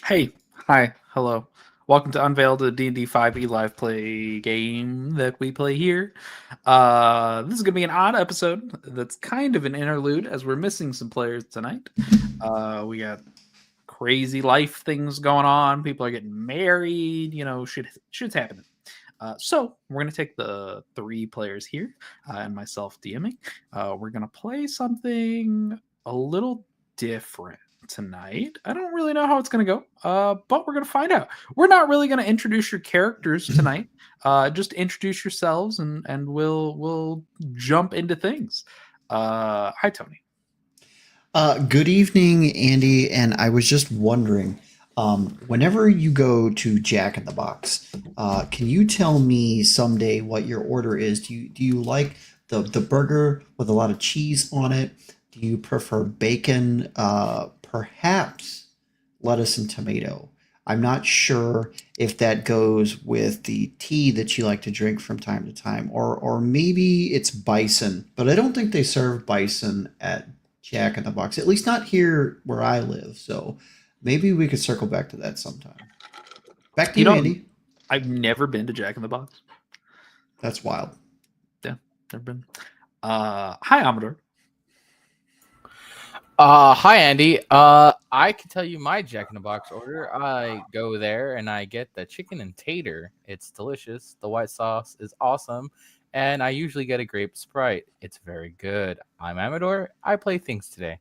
Hey, hi, hello. Welcome to Unveiled, a D&D 5e live play game that we play here. This is going to be an odd episode that's kind of an interlude as we're missing some players tonight. We got crazy life things going on. People are getting married, shit's happening. So we're going to take the three players here and myself DMing. We're going to play something a little different tonight. I don't really know how it's going to go, but we're going to find out. We're not really going to introduce your characters tonight. Just introduce yourselves, and we'll jump into things. Hi, Tony. Good evening, Andy. And I was just wondering, whenever you go to Jack in the Box, can you tell me someday what your order is? Do you like the burger with a lot of cheese on it? Do you prefer bacon? Perhaps lettuce and tomato. I'm not sure if that goes with the tea that you like to drink from time to time, or maybe it's bison, but I don't think they serve bison at Jack in the Box, at least not here where I live. So maybe we could circle back to that sometime. Back to you, Andy. I've never been to Jack in the Box. That's wild. Yeah, never been. Hi, Amador. Hi Andy. I can tell you my Jack in the Box order. I go there and I get the chicken and tater. It's delicious. The white sauce is awesome. And I usually get a grape Sprite. It's very good. I'm Amador. I play things today.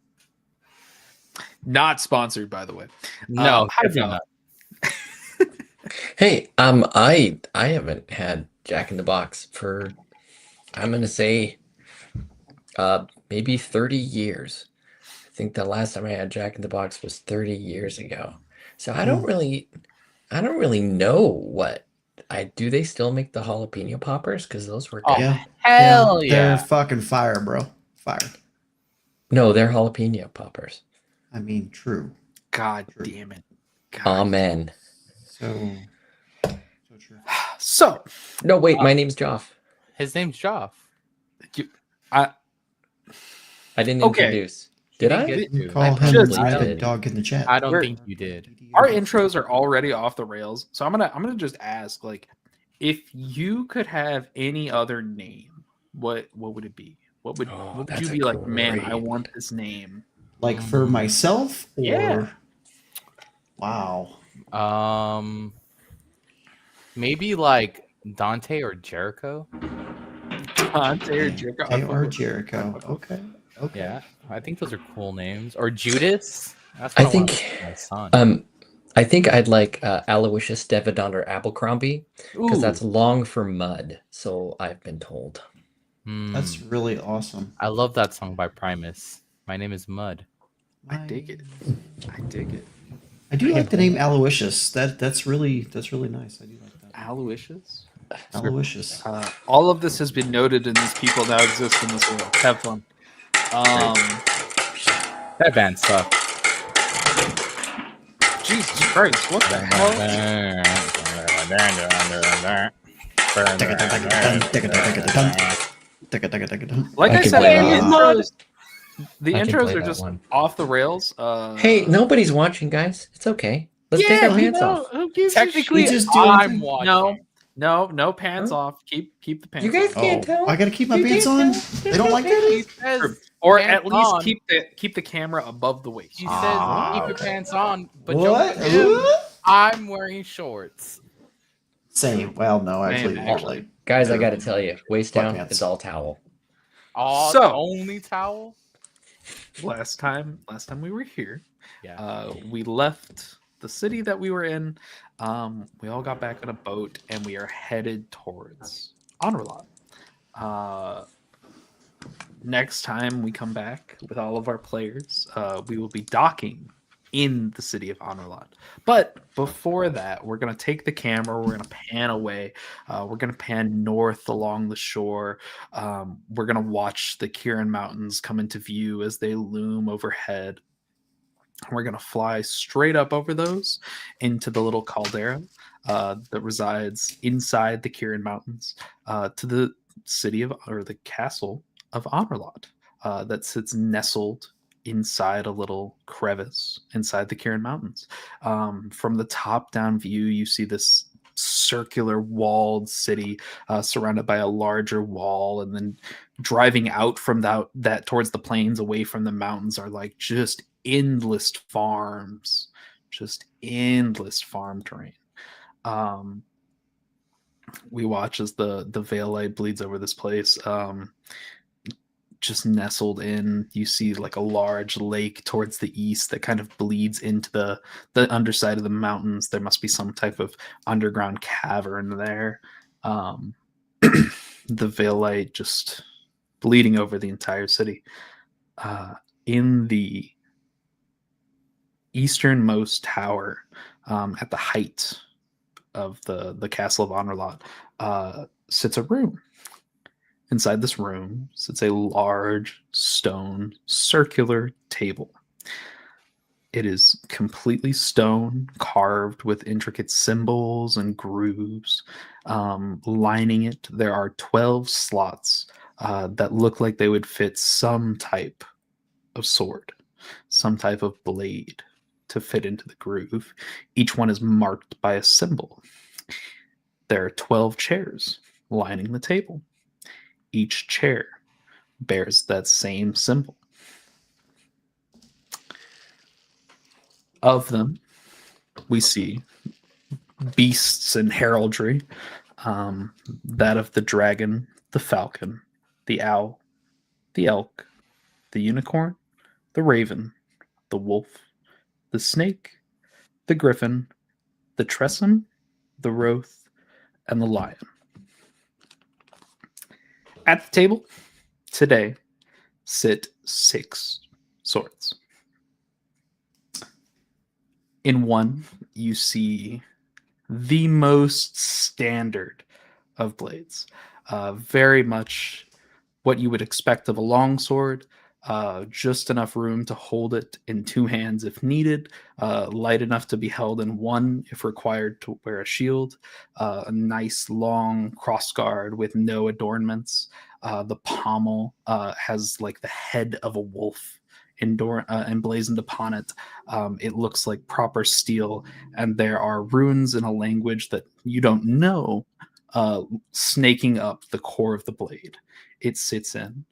Not sponsored, by the way. No, hi, John. Hey, I haven't had Jack in the Box for, I'm gonna say, maybe 30 years. I think the last time I had Jack in the Box was 30 years ago. So I don't really know what do. They still make the jalapeno poppers? Because those were good. Yeah. Hell yeah. They're fucking fire, bro. Fire. No, they're jalapeno poppers. I mean, true. God True. damn it. God. Amen. So true. So no, wait, my name's Joff. His name's Joff. I didn't introduce. Did I? You call him just- the red dog in the chat. I don't think you did. our intros are already off the rails. So I'm gonna just ask, like, if you could have any other name, what would it be? What would that's you a be like, man, I great- want this name? Like for myself? Or... Yeah. Wow. Maybe like Dante or Jericho. Dante or Jericho? They are Jericho. Okay. Okay. Yeah, I think those are cool names. Or Judas. That's I what want think for my son. I think I'd like Aloysius Devedonder Abercrombie because Ooh. that's long for mud. So I've been told. That's really awesome. I love that song by Primus. My name is Mud. I dig it. I dig it. I do like the name Aloysius. That's really nice. I do like that. Aloysius? Aloysius. All of this has been noted, and these people now exist in this world. Have fun. That band sucks. Jesus Christ, what the hell? Like I said, the I can intros play are that just one. off the rails. Hey, nobody's watching, guys. It's okay. Let's take our pants off. Technically, We just do I'm anything. watching. No pants off. Keep the pants. You guys on. can't tell. I gotta keep my You pants can't on. tell. They don't like that. He says, or pants at least on. keep the camera above the waist. He says keep your pants on, but What? Joe, I'm wearing shorts. Same. Well, no, actually, Man, actually. Guys, I gotta tell you, waist down, Sweatpants. it's all towel. Oh, So- the only towel. Last time we were here, Yeah. we left the city that we were in. We all got back on a boat and we are headed towards Honorlot. Next time we come back with all of our players, we will be docking in the city of Honorlot. But before that, we're going to take the camera, we're going to pan away, we're going to pan north along the shore. We're going to watch the Kirin Mountains come into view as they loom overhead. We're going to fly straight up over those into the little caldera that resides inside the Kirin Mountains to the city of, or the castle of Honorlot that sits nestled inside a little crevice inside the Kirin Mountains. From the top down view, you see this circular walled city surrounded by a larger wall, and then driving out from that towards the plains away from the mountains are like just endless farms, just endless farm terrain. We watch as the veil light bleeds over this place. Just nestled in, you see like a large lake towards the east that kind of bleeds into the underside of the mountains. There must be some type of underground cavern there. The veil light just bleeding over the entire city. In the easternmost tower, at the height of the castle of Honorlot, sits a room. Inside this room sits a large stone circular table. It is completely stone, carved with intricate symbols and grooves. Lining it, there are 12 slots that look like they would fit some type of sword, some type of blade to fit into the groove. Each one is marked by a symbol. There are 12 chairs lining the table. Each chair bears that same symbol. Of them, we see beasts and heraldry, that of the dragon, the falcon, the owl, the elk, the unicorn, the raven, the wolf, the snake, the griffin, the tressym, the wroth, and the lion. At the table today sit 6 swords. In one, you see the most standard of blades. Very much what you would expect of a long sword. Just enough room to hold it in 2 hands if needed, light enough to be held in one if required to wear a shield, a nice long crossguard with no adornments. The pommel has like the head of a wolf emblazoned upon it. It looks like proper steel, and there are runes in a language that you don't know snaking up the core of the blade. It sits in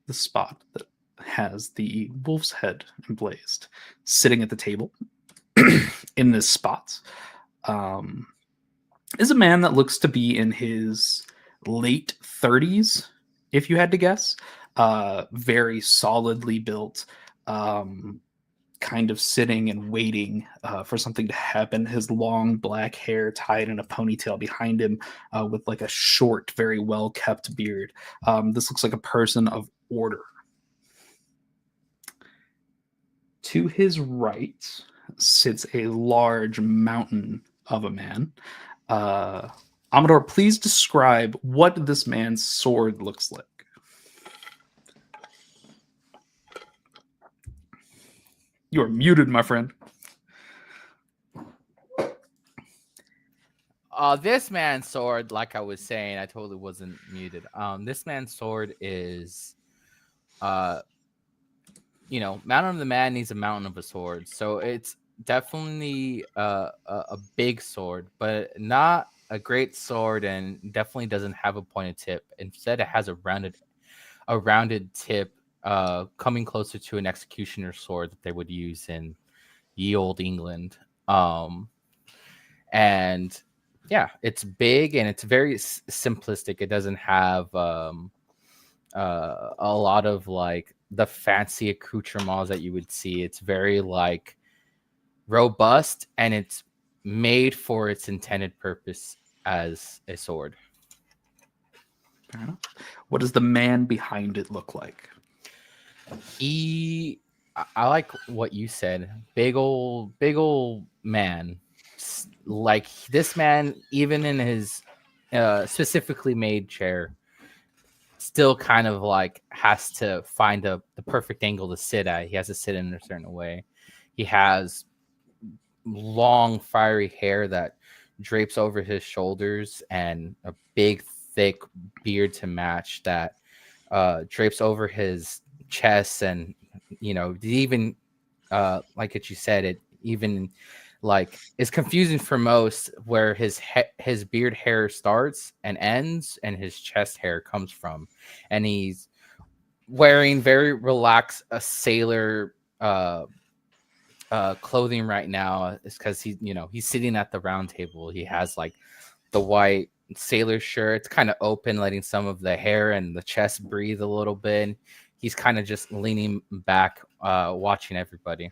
the spot that has the wolf's head emblazed. Sitting at the table in this spot is a man that looks to be in his late 30s, if you had to guess. Very solidly built, kind of sitting and waiting for something to happen. His long black hair tied in a ponytail behind him, with like a short, very well kept beard. This looks like a person of order. To his right sits a large mountain of a man. Amador, please describe what this man's sword looks like. You are muted, my friend. This man's sword, like I was saying, I totally wasn't muted. This man's sword is, Mountain of the Man needs a mountain of a sword. So it's definitely a big sword, but not a great sword, and definitely doesn't have a pointed tip. Instead, it has a rounded tip, coming closer to an executioner's sword that they would use in ye old England. And yeah, it's big and it's very simplistic. It doesn't have a lot of like the fancy accoutrements that you would see. It's very like robust, and it's made for its intended purpose as a sword. Fair enough. What does the man behind it look like? I like what you said. Big old man. Like this man, even in his specifically made chair, still kind of like has to find the perfect angle to sit at. He has to sit in a certain way. He has long, fiery hair that drapes over his shoulders, and a big, thick beard to match that drapes over his chest and even like what you said, it even like is confusing for most, where his beard hair starts and ends and his chest hair comes from, and he's wearing very relaxed a sailor clothing right now. Is because he's sitting at the round table. He has like the white sailor shirt. It's kind of open, letting some of the hair and the chest breathe a little bit. He's kind of just leaning back, watching everybody.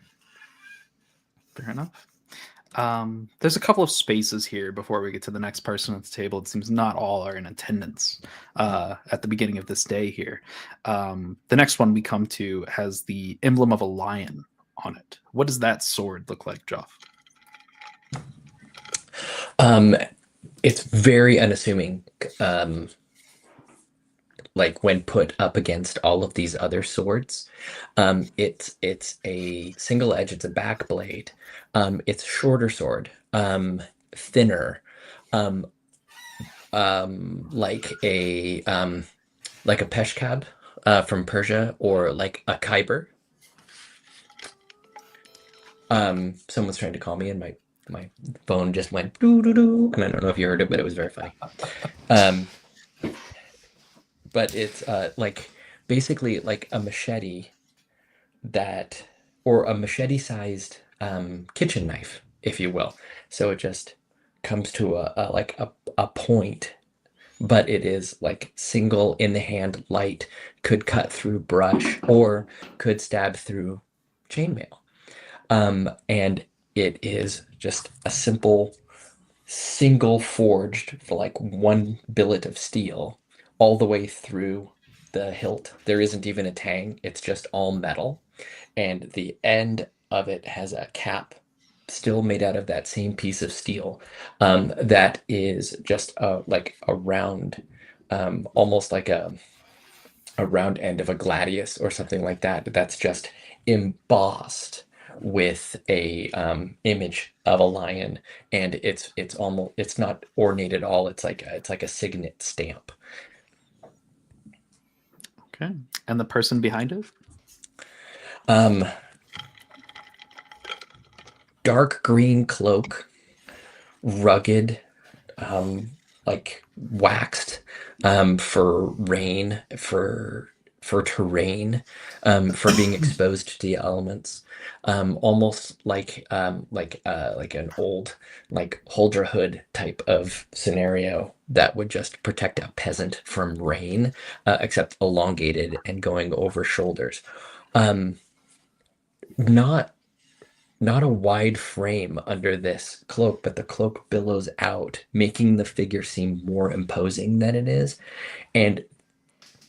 Fair enough. There's a couple of spaces here before we get to the next person at the table. It seems not all are in attendance at the beginning of this day here. The next one we come to has the emblem of a lion on it. What does that sword look like, Joff? It's very unassuming. Like when put up against all of these other swords, it's a single edge. It's a back blade. It's a shorter sword, thinner, um, like a peshkab from Persia, or like a Khyber. Someone's trying to call me, and my phone just went doo doo doo, and I don't know if you heard it, but it was very funny. But it's like basically like a machete or a machete-sized kitchen knife, if you will. So it just comes to a point, but it is like single in the hand, light, could cut through brush or could stab through chainmail. And it is just a simple single forged for like one billet of steel all the way through the hilt. There isn't even a tang, it's just all metal. And the end of it has a cap still made out of that same piece of steel, that is just like a round, almost like a round end of a gladius or something like that. That's just embossed with a image of a lion, and it's not ornate at all. It's like a signet stamp. Okay. And the person behind it? Um, Dark green cloak, rugged, like waxed, for rain, for terrain, for being exposed to the elements, almost like an old like hold your hood type of scenario that would just protect a peasant from rain, except elongated and going over shoulders. Um, not not a wide frame under this cloak, but the cloak billows out, making the figure seem more imposing than it is. And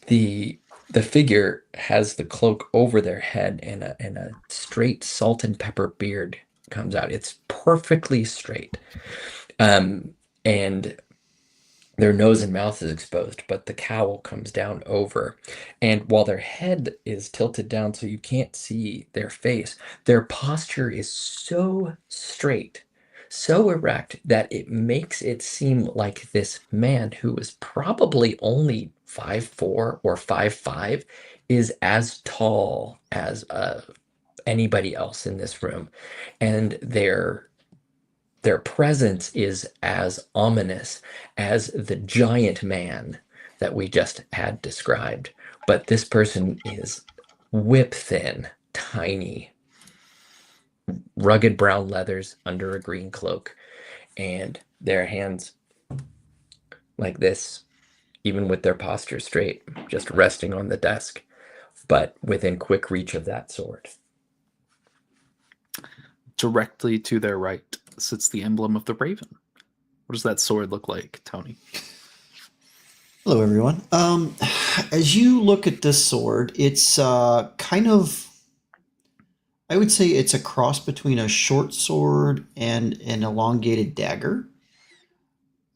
the figure has the cloak over their head, and a straight salt and pepper beard comes out. It's perfectly straight. And their nose and mouth is exposed, but the cowl comes down over. And while their head is tilted down so you can't see their face, their posture is so straight, so erect, that it makes it seem like this man, who is probably only 5'4" or 5'5", is as tall as anybody else in this room. And their presence is as ominous as the giant man that we just had described. But this person is whip thin, tiny, rugged brown leathers under a green cloak, and their hands like this, even with their posture straight, just resting on the desk, but within quick reach of that sword. Directly to their right sits the emblem of the raven. What does that sword look like, Tony? Hello, everyone. As you look at this sword, it's kind of, I would say it's a cross between a short sword and an elongated dagger.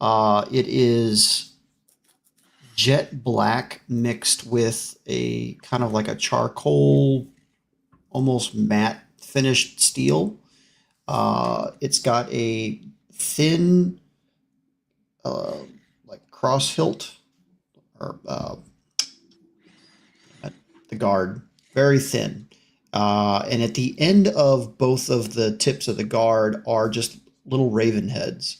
It is jet black mixed with a kind of like a charcoal, almost matte finished steel. It's got a thin, like cross hilt, or the guard, very thin. And at the end of both of the tips of the guard are just little raven heads.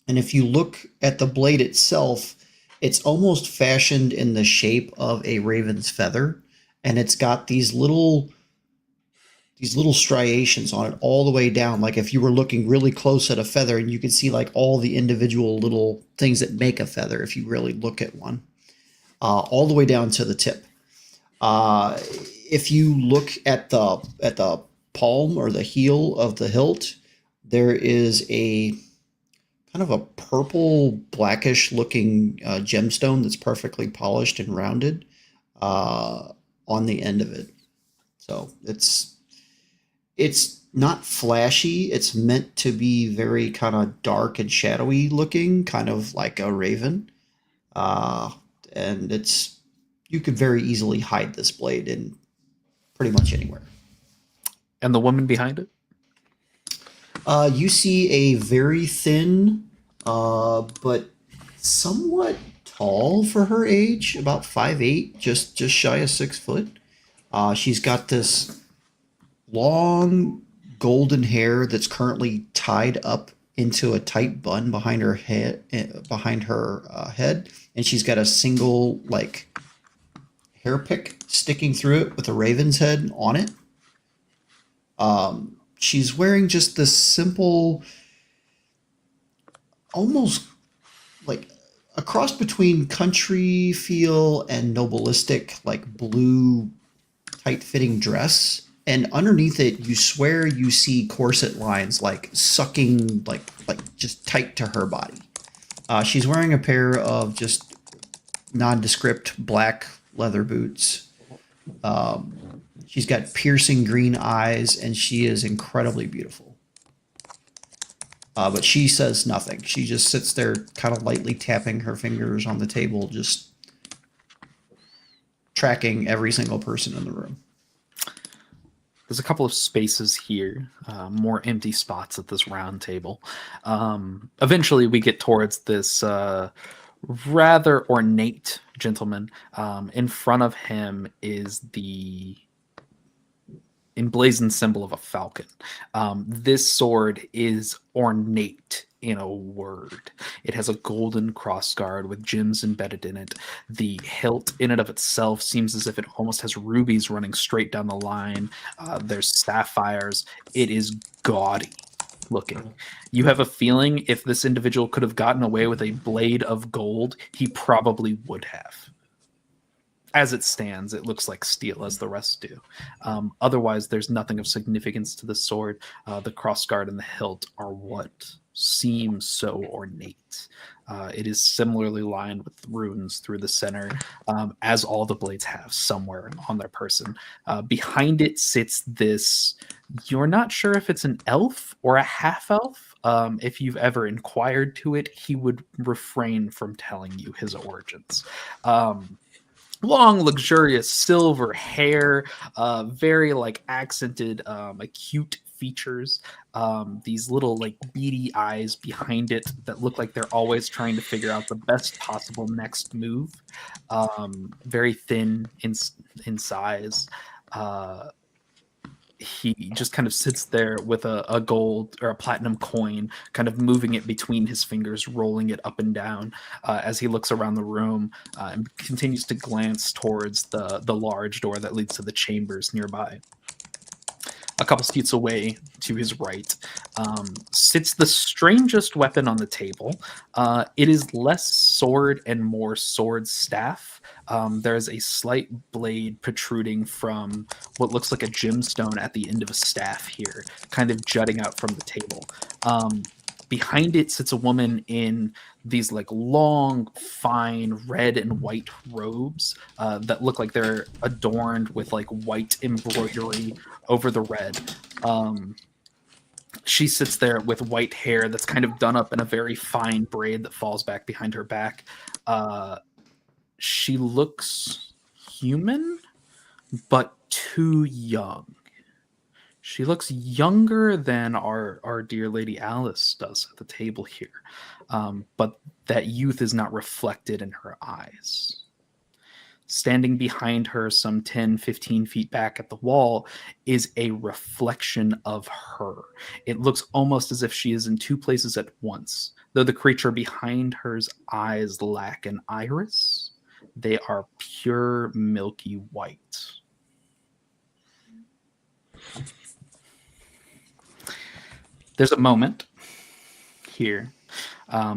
And if you look at the blade itself, it's almost fashioned in the shape of a raven's feather, and it's got these little striations on it all the way down. Like if you were looking really close at a feather, and you could see like all the individual little things that make a feather if you really look at one, all the way down to the tip. Uh, if you look at the palm or the heel of the hilt, there is a kind of a purple blackish looking gemstone that's perfectly polished and rounded on the end of it. So it's not flashy. It's meant to be very kind of dark and shadowy looking, kind of like a raven. Uh, and it's you could very easily hide this blade in pretty much anywhere. And the woman behind it? You see a very thin, but somewhat tall for her age, about 5'8", just shy of 6 foot. She's got this long golden hair that's currently tied up into a tight bun behind her head, head, and she's got a single like hair pick sticking through it with a raven's head on it. She's wearing just this simple, almost like a cross between country feel and nobilistic, like blue tight fitting dress. And underneath it, you swear you see corset lines like sucking, like just tight to her body. She's wearing a pair of just nondescript black leather boots. She's got piercing green eyes, and she is incredibly beautiful. But she says nothing. She just sits there, kind of lightly tapping her fingers on the table, just tracking every single person in the room. There's a couple of spaces here, more empty spots at this round table. Eventually, we get towards this rather ornate gentleman. In front of him is the emblazoned symbol of a falcon. This sword is ornate in a word. It has a golden crossguard with gems embedded in it. The hilt in and of itself seems as if it almost has rubies running straight down the line. There's sapphires. It is gaudy looking. You have a feeling if this individual could have gotten away with a blade of gold, he probably would have. As it stands, it looks like steel, as the rest do. Otherwise, there's nothing of significance to the sword. The crossguard and the hilt are what seem so ornate. It is similarly lined with runes through the center, as all the blades have somewhere on their person. Behind it sits this, you're not sure if it's an elf or a half-elf. If you've ever inquired to it, he would refrain from telling you his origins. Long, luxurious silver hair, very like accented, acute features. These little like beady eyes behind it that look like they're always trying to figure out the best possible next move. Very thin in size. He just kind of sits there with a gold or a platinum coin, kind of moving it between his fingers, rolling it up and down as he looks around the room and continues to glance towards the large door that leads to the chambers nearby. A couple seats away to his right sits the strangest weapon on the table. It is less sword and more sword staff. There is a slight blade protruding from what looks like a gemstone at the end of a staff here, kind of jutting out from the table. Behind it sits a woman in these like long, fine red and white robes that look like they're adorned with like white embroidery over the red. She sits there with white hair that's kind of done up in a very fine braid that falls back behind her back. She looks human, but too young. She looks younger than our dear Lady Alice does at the table here, but that youth is not reflected in her eyes. standing behind her some 10, 15 feet back at the wall is a reflection of her. It looks almost as if she is in two places at once. Though the creature behind her's eyes lack an iris, they are pure milky white. There's a moment here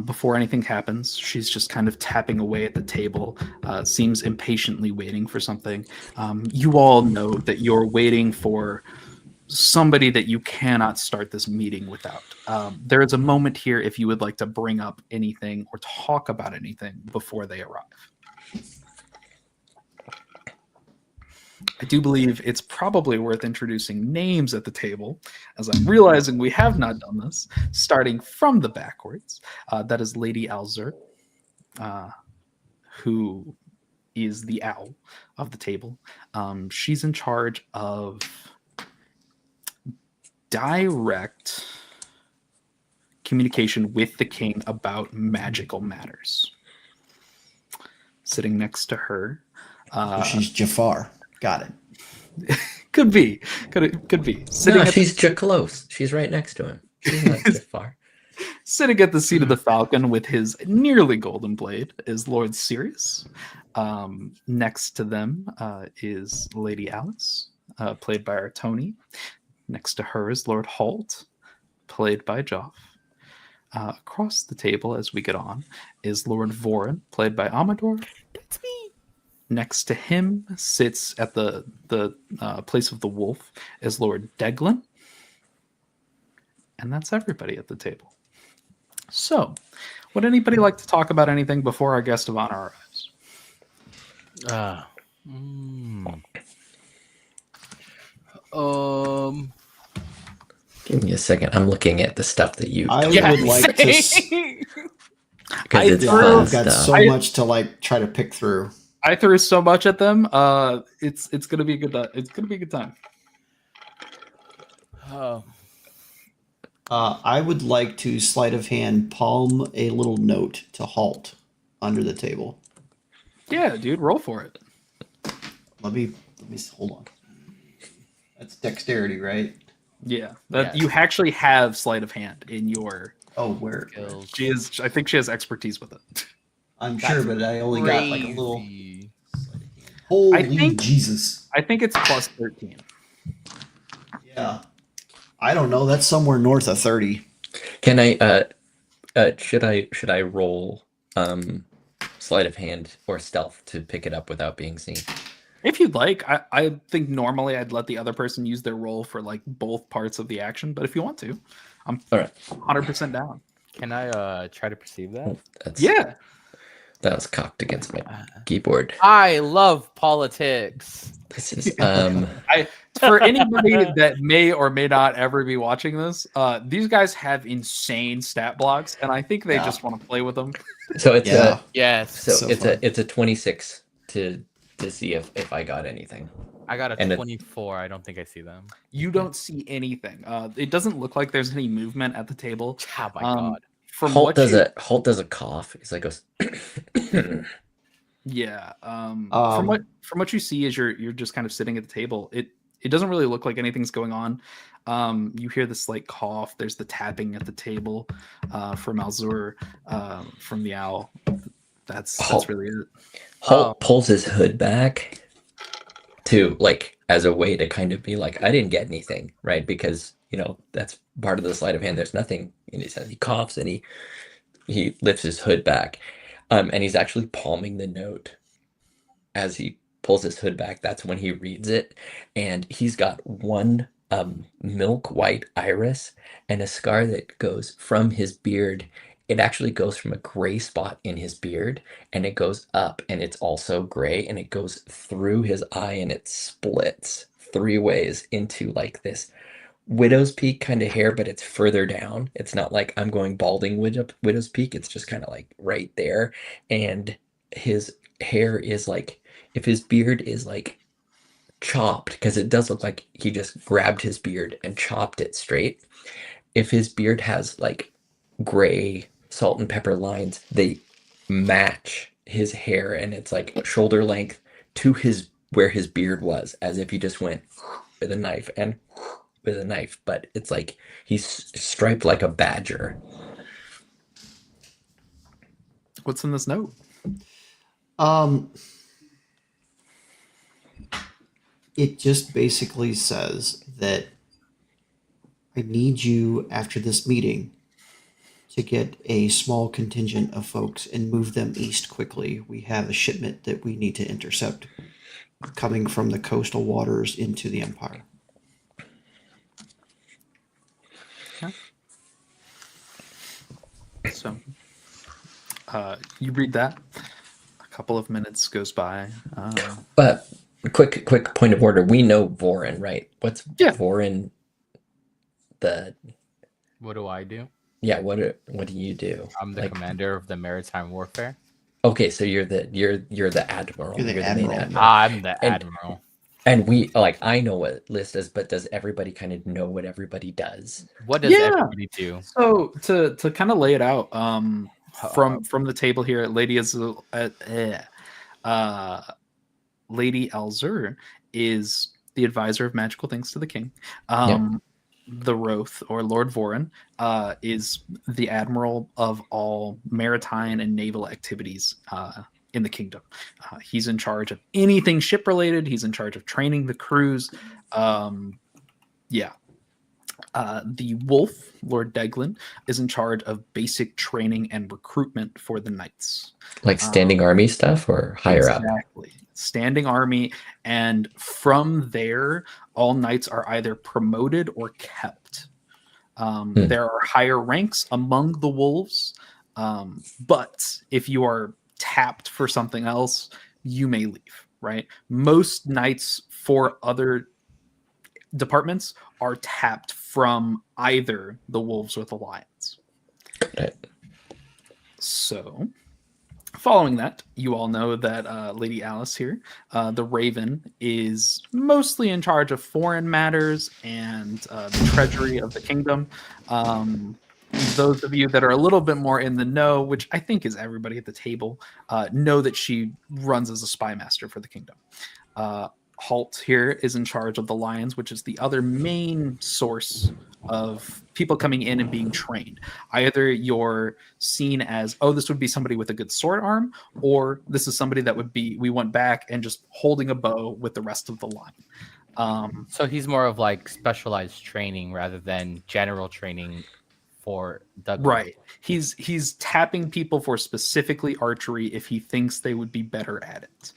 before anything happens. She's just kind of tapping away at the table, seems impatiently waiting for something. You all know that you're waiting for somebody that you cannot start this meeting without. There is a moment here if you would like to bring up anything or talk about anything before they arrive. I do believe it's probably worth introducing names at the table, as I'm realizing we have not done this, starting from the backwards. That is Lady Alzer, who is the owl of the table. She's in charge of direct communication with the king about magical matters. Sitting next to her. So she's Jafar. Got it. Could be. Could be. Sitting No, at she's close. She's right next to him. She's not too far. Sitting at the seat of the falcon with his nearly golden blade is Lord Sirius. Next to them is Lady Alice, played by our Tony. Next to her is Lord Holt, played by Joff. Across the table as we get on is Lord Vorin, played by Amador. That's me. Next to him sits at the place of the wolf is Lord Deglin. And that's everybody at the table. So, would anybody like to talk about anything before our guest of honor arrives? Give me a second. I'm looking at the stuff that you. I would like to. Because it's fun I've got stuff. so much to try to pick through. I threw so much at them. It's gonna be a good. It's gonna be a good time. I would like to sleight of hand palm a little note to Halt under the table. Yeah, dude, roll for it. Let me hold on. That's dexterity, right? Yeah, you actually have sleight of hand in your. Oh, where? She is. I think she has expertise with it. I'm sure, but I only got like a little. Crazy. Holy Jesus! I think it's plus 13. Yeah, I don't know. That's somewhere north of 30. Can I? Should I roll sleight of hand or stealth to pick it up without being seen? If you'd like, I think normally I'd let the other person use their roll for like both parts of the action, but if you want to, I'm All right. 100% down. Can I try to perceive that? Yeah. That was cocked against my keyboard. I love politics. This is For anybody that may or may not ever be watching this, these guys have insane stat blocks, and I think they just want to play with them. So it's Yes. so it's a 26 to see if I got anything. I got a And 24. I don't think I see them. You don't see anything. It doesn't look like there's any movement at the table. Oh my god. From Holt what does a cough. He's like goes. Yeah. From what you see as you're just kind of sitting at the table, it doesn't really look like anything's going on. You hear this slight cough. There's the tapping at the table from Alzur, from the owl. That's really it. Holt pulls his hood back to like as a way to kind of be like, I didn't get anything, right? Because that's part of the sleight of hand. There's nothing in his hand. He coughs and he lifts his hood back. And he's actually palming the note as he pulls his hood back. That's when he reads it. And he's got one milk white iris and a scar that goes from his beard. It actually goes from a gray spot in his beard and it goes up and it's also gray and it goes through his eye and it splits 3 ways into like this widow's peak kind of hair, but it's further down. It's not like I'm going balding widow's peak. It's just kind of like right there. And his hair is like, if his beard is like chopped, because it does look like he just grabbed his beard and chopped it straight. If his beard has like gray salt and pepper lines, they match his hair and it's like shoulder length to his where his beard was, as if he just went with a knife and with a knife. But it's like he's striped like a badger. What's in this note? Um, it just basically says that I need you after this meeting to get a small contingent of folks and move them east quickly. We have a shipment that we need to intercept coming from the coastal waters into the Empire. So, you read that. A couple of minutes goes by. But quick point of order. We know Vorin, right? What's Yeah. Vorin? What do I do? Yeah. What do you do? I'm the commander of the maritime warfare. Okay, so you're the admiral. You're the main admiral. admiral. I'm the admiral. And we I know what list is, but does everybody kind of know what everybody does? What does everybody do? So to kind of lay it out, from the table here, Lady Alzur is the advisor of magical things to the king. The Roth, or Lord Vorin, is the admiral of all maritime and naval activities in the kingdom. He's in charge of anything ship related. He's in charge of training the crews. The Wolf, Lord Deglin, is in charge of basic training and recruitment for the knights. Like standing army stuff, or higher up? Exactly. Standing army, and from there, all knights are either promoted or kept. There are higher ranks among the wolves, but if you are tapped for something else, you may leave, right? Most knights for other departments are tapped from either the wolves or the lions. Got it. So, following that, you all know that Lady Alice here, the Raven, is mostly in charge of foreign matters and the treasury of the kingdom. Those of you that are a little bit more in the know, which I think is everybody at the table, know that she runs as a spy master for the kingdom. Halt here is in charge of the Lions, which is the other main source of people coming in and being trained. Either you're seen as, oh, this would be somebody with a good sword arm, or this is somebody that would be, we went back and just holding a bow with the rest of the line. So he's more of like specialized training rather than general training for Douglas. Right. He's tapping people for specifically archery if he thinks they would be better at it.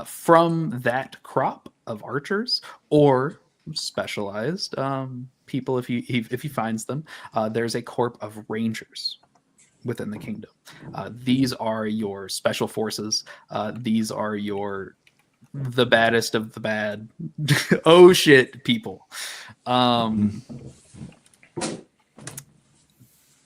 From that crop of archers or specialized people, if he finds them, there's a corp of rangers within the kingdom. These are your special forces. These are the baddest of the bad. Oh shit, people.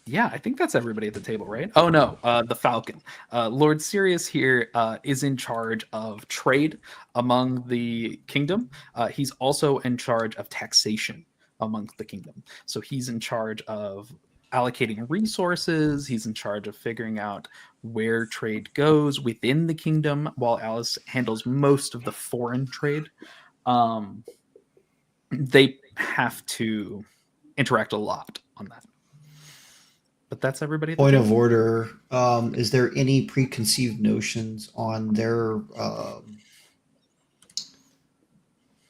Yeah, I think that's everybody at the table, right? Oh no, the Falcon. Lord Sirius here is in charge of trade among the kingdom. He's also in charge of taxation amongst the kingdom. So he's in charge of allocating resources. He's in charge of figuring out where trade goes within the kingdom, while Alice handles most of the foreign trade. They have to interact a lot on that. But that's everybody. Point of order. Is there any preconceived notions on their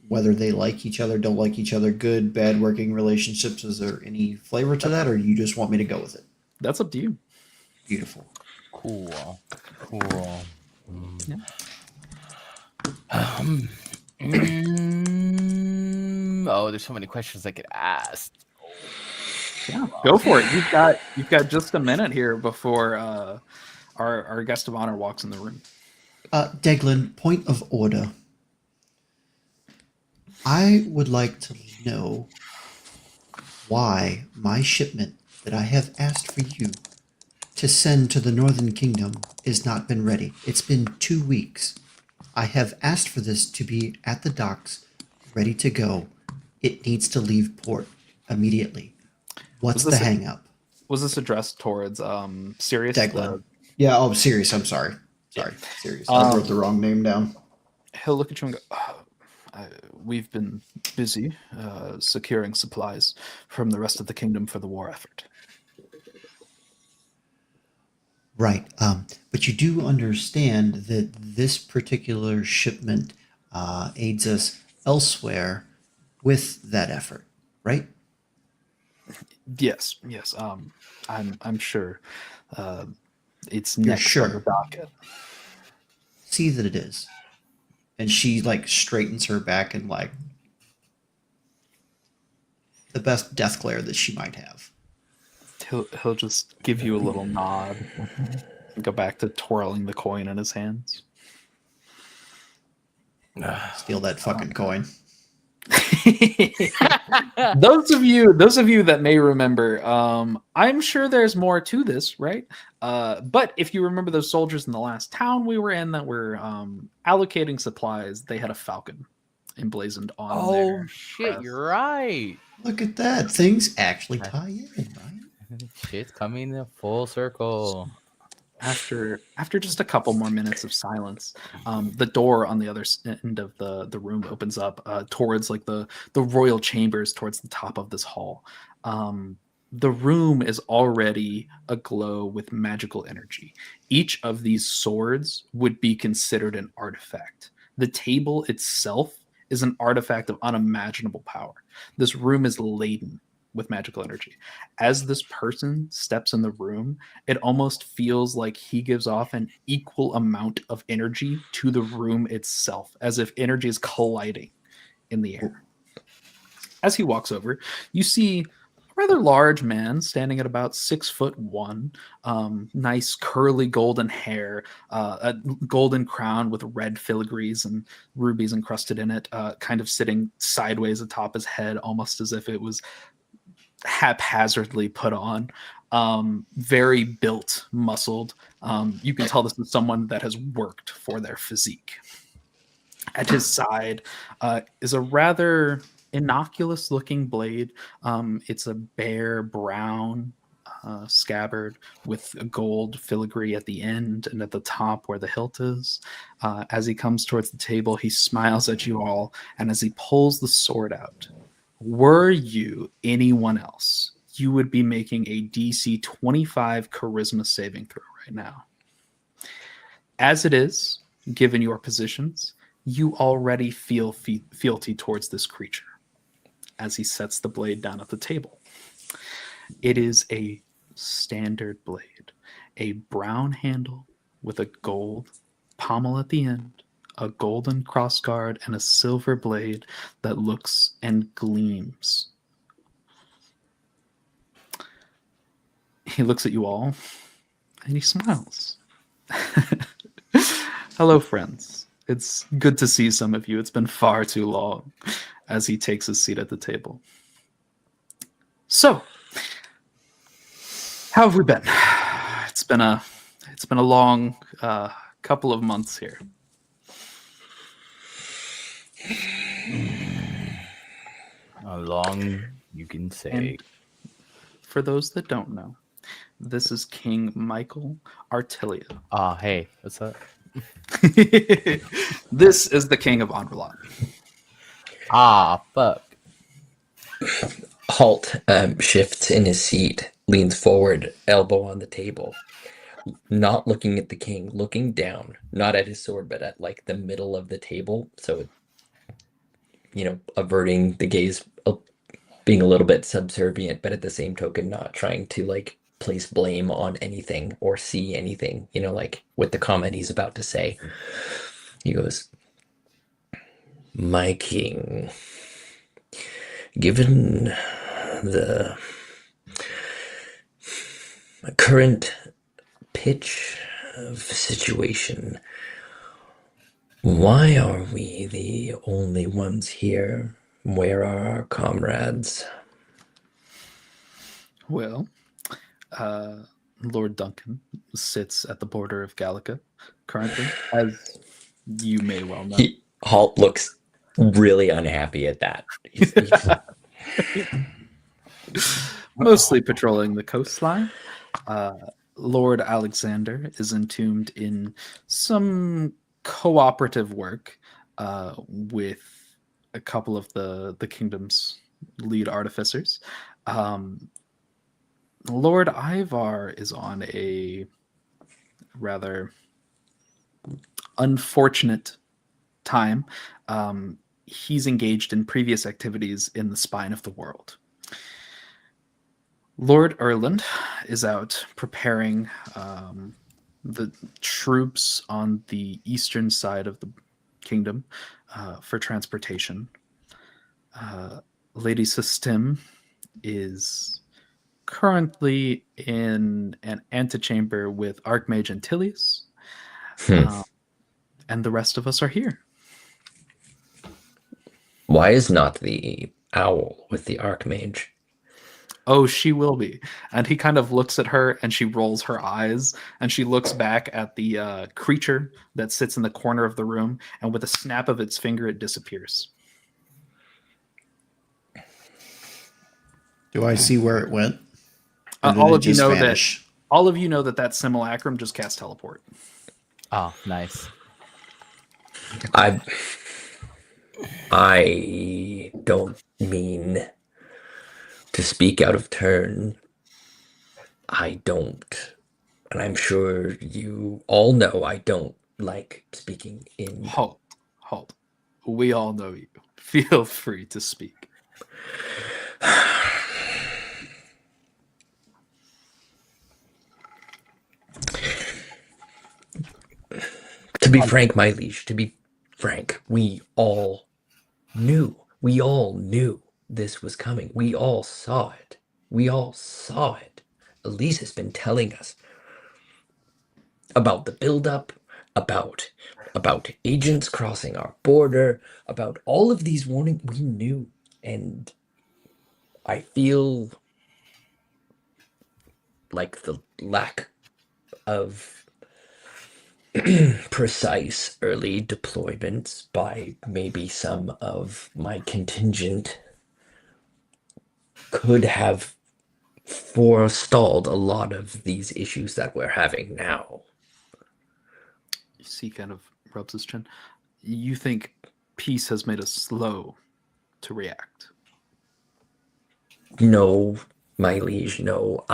whether they like each other, don't like each other, good, bad working relationships? Is there any flavor to that, or you just want me to go with it? That's up to you. Beautiful. Cool. Yeah. Oh, there's so many questions I could ask. Yeah, go for it. You've got just a minute here before our guest of honor walks in the room. Deglin, point of order. I would like to know why my shipment that I have asked for you to send to the Northern Kingdom has not been ready. It's been 2 weeks. I have asked for this to be at the docks, ready to go. It needs to leave port immediately. What's the hang up? Was this addressed towards Sirius? Deglin. Yeah, Sirius, I'm sorry. Sirius. I wrote the wrong name down. He'll look at you and go, we've been busy securing supplies from the rest of the kingdom for the war effort. Right. But you do understand that this particular shipment aids us elsewhere with that effort, right? Yes, yes. I'm sure it's You're next on the sure. docket. See that it is. And she like straightens her back and like the best death glare that she might have. He'll just give you a little nod and go back to twirling the coin in his hands. Steal that fucking coin. those of you that may remember, I'm sure there's more to this, right? But if you remember those soldiers in the last town we were in that were allocating supplies, they had a falcon emblazoned on Oh their shit, crest. you're right. Look at that. Things actually tie in, right? Shit's coming in full circle. After just a couple more minutes of silence, the door on the other end of the room opens up towards like the royal chambers, towards the top of this hall. The room is already aglow with magical energy. Each of these swords would be considered an artifact. The table itself is an artifact of unimaginable power. This room is laden with magical energy. As this person steps in the room, it almost feels like he gives off an equal amount of energy to the room itself, as if energy is colliding in the air. As he walks over, you see a rather large man standing at about 6'1", nice curly golden hair, a golden crown with red filigrees and rubies encrusted in it, kind of sitting sideways atop his head, almost as if it was haphazardly put on. Very built, muscled. You can tell this is someone that has worked for their physique. At his side is a rather innocuous looking blade. It's a bare brown scabbard with a gold filigree at the end and at the top where the hilt is. As he comes towards the table, he smiles at you all, and as he pulls the sword out, were you anyone else, you would be making a DC 25 charisma saving throw right now. As it is, given your positions, you already feel fealty towards this creature as he sets the blade down at the table. It is a standard blade, a brown handle with a gold pommel at the end, a golden crossguard, and a silver blade that looks and gleams. He looks at you all and he smiles. Hello, friends. It's good to see some of you. It's been far too long, as he takes his seat at the table. So, how have we been? It's been a long couple of months here. How long you can say. And for those that don't know, this is King Michael Artilia. Hey, what's up? This is the King of Unveiled. Fuck. Halt shifts in his seat, leans forward, elbow on the table, not looking at the king, looking down, not at his sword, but at like the middle of the table. So, averting the gaze, being a little bit subservient, but at the same token, not trying to like place blame on anything or see anything, like with the comment he's about to say. He goes, "My king, given the current pitch of situation, why are we the only ones here? Where are our comrades?" Well, Lord Duncan sits at the border of Gallica currently, as you may well know. Halt looks really unhappy at that. Mostly patrolling the coastline. Lord Alexander is entombed in some cooperative work with a couple of the kingdom's lead artificers. Lord Ivar is on a rather unfortunate time. He's engaged in previous activities in the spine of the world. Lord Erland is out preparing the troops on the eastern side of the kingdom for transportation. Lady Sistim is currently in an antechamber with Archmage Antilius, and the rest of us are here. Why is not the owl with the Archmage? Oh, she will be. And he kind of looks at her and she rolls her eyes and she looks back at the creature that sits in the corner of the room, and with a snap of its finger, it disappears. Do I see where it went? All of you know that simulacrum just cast teleport. Oh, nice. I don't mean to speak out of turn. I don't, and I'm sure you all know I don't like speaking in. Halt. We all know you. Feel free to speak. To be frank, my liege, to be frank, we all knew this was coming. We all saw it. Elise has been telling us about the buildup, about agents crossing our border, about all of these warnings. We knew, and I feel like the lack of precise early deployments by maybe some of my contingent could have forestalled a lot of these issues that we're having now. He kind of rubs his chin. You think peace has made us slow to react? No, my liege, no.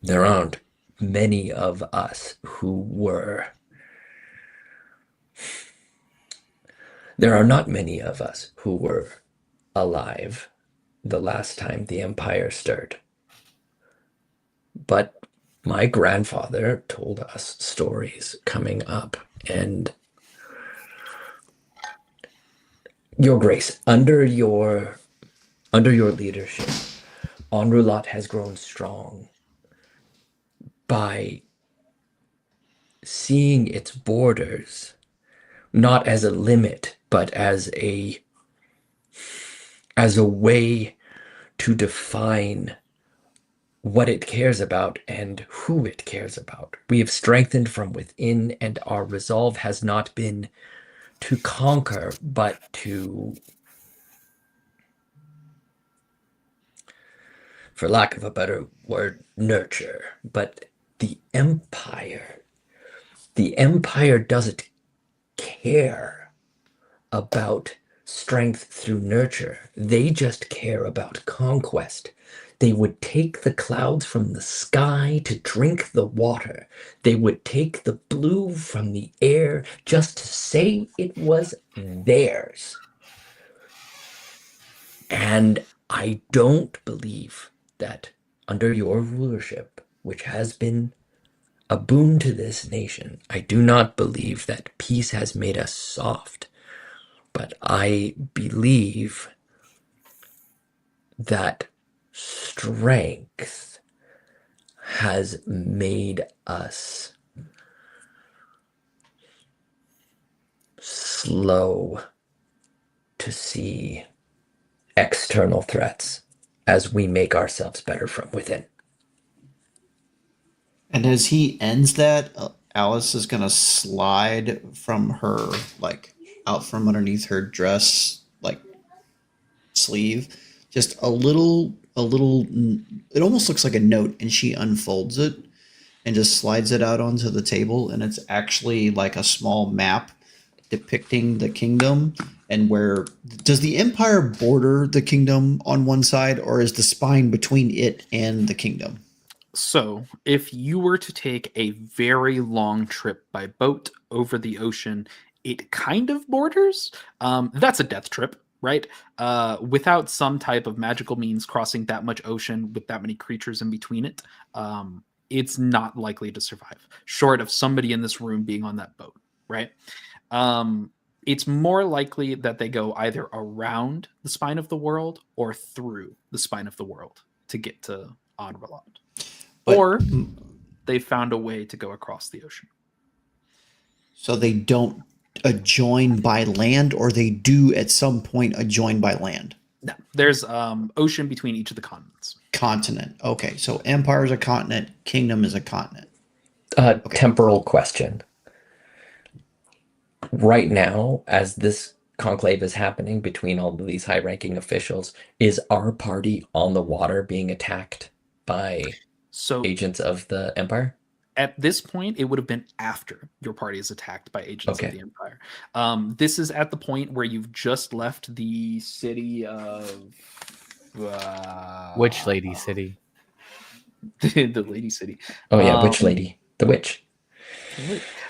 There aren't many of us who were. There are not many of us who were alive the last time the Empire stirred. But my grandfather told us stories coming up, and Your Grace, under your leadership, Enrulat has grown strong by seeing its borders not as a limit, but as a way to define what it cares about and who it cares about. We have strengthened from within, and our resolve has not been to conquer, but to, for lack of a better word, nurture. But the Empire doesn't care about strength through nurture. They just care about conquest. They would take the clouds from the sky to drink the water. They would take the blue from the air just to say it was theirs. And I don't believe that under your rulership, which has been a boon to this nation, I do not believe that peace has made us soft. But I believe that strength has made us slow to see external threats as we make ourselves better from within. And as he ends that, Alice is gonna slide from her, like, out from underneath her dress, like, sleeve, just a little. It almost looks like a note, and she unfolds it, and just slides it out onto the table, and it's actually like a small map depicting the kingdom. And where does the empire border the kingdom on one side, or is the spine between it and the kingdom? So, if you were to take a very long trip by boat over the ocean, it kind of borders. That's a death trip, right? Without some type of magical means crossing that much ocean with that many creatures in between it, it's not likely to survive, short of somebody in this room being on that boat, right? Um, it's more likely that they go either around the spine of the world or through the spine of the world to get to Onrelot. But Or they found a way to go across the ocean. so they don't adjoin by land, or they do at some point adjoin by land? No, there's ocean between each of the continents. Continent. Okay, so empire is a continent, kingdom is a continent. Okay. Temporal question. Right now, as this conclave is happening between all of these high-ranking officials, is our party on the water being attacked by So agents of the Empire? at this point, it would have been after your party is attacked by agents Okay. of the Empire. This is at the point where you've just left the city of Which lady city? the lady city. Oh yeah, which lady? The witch.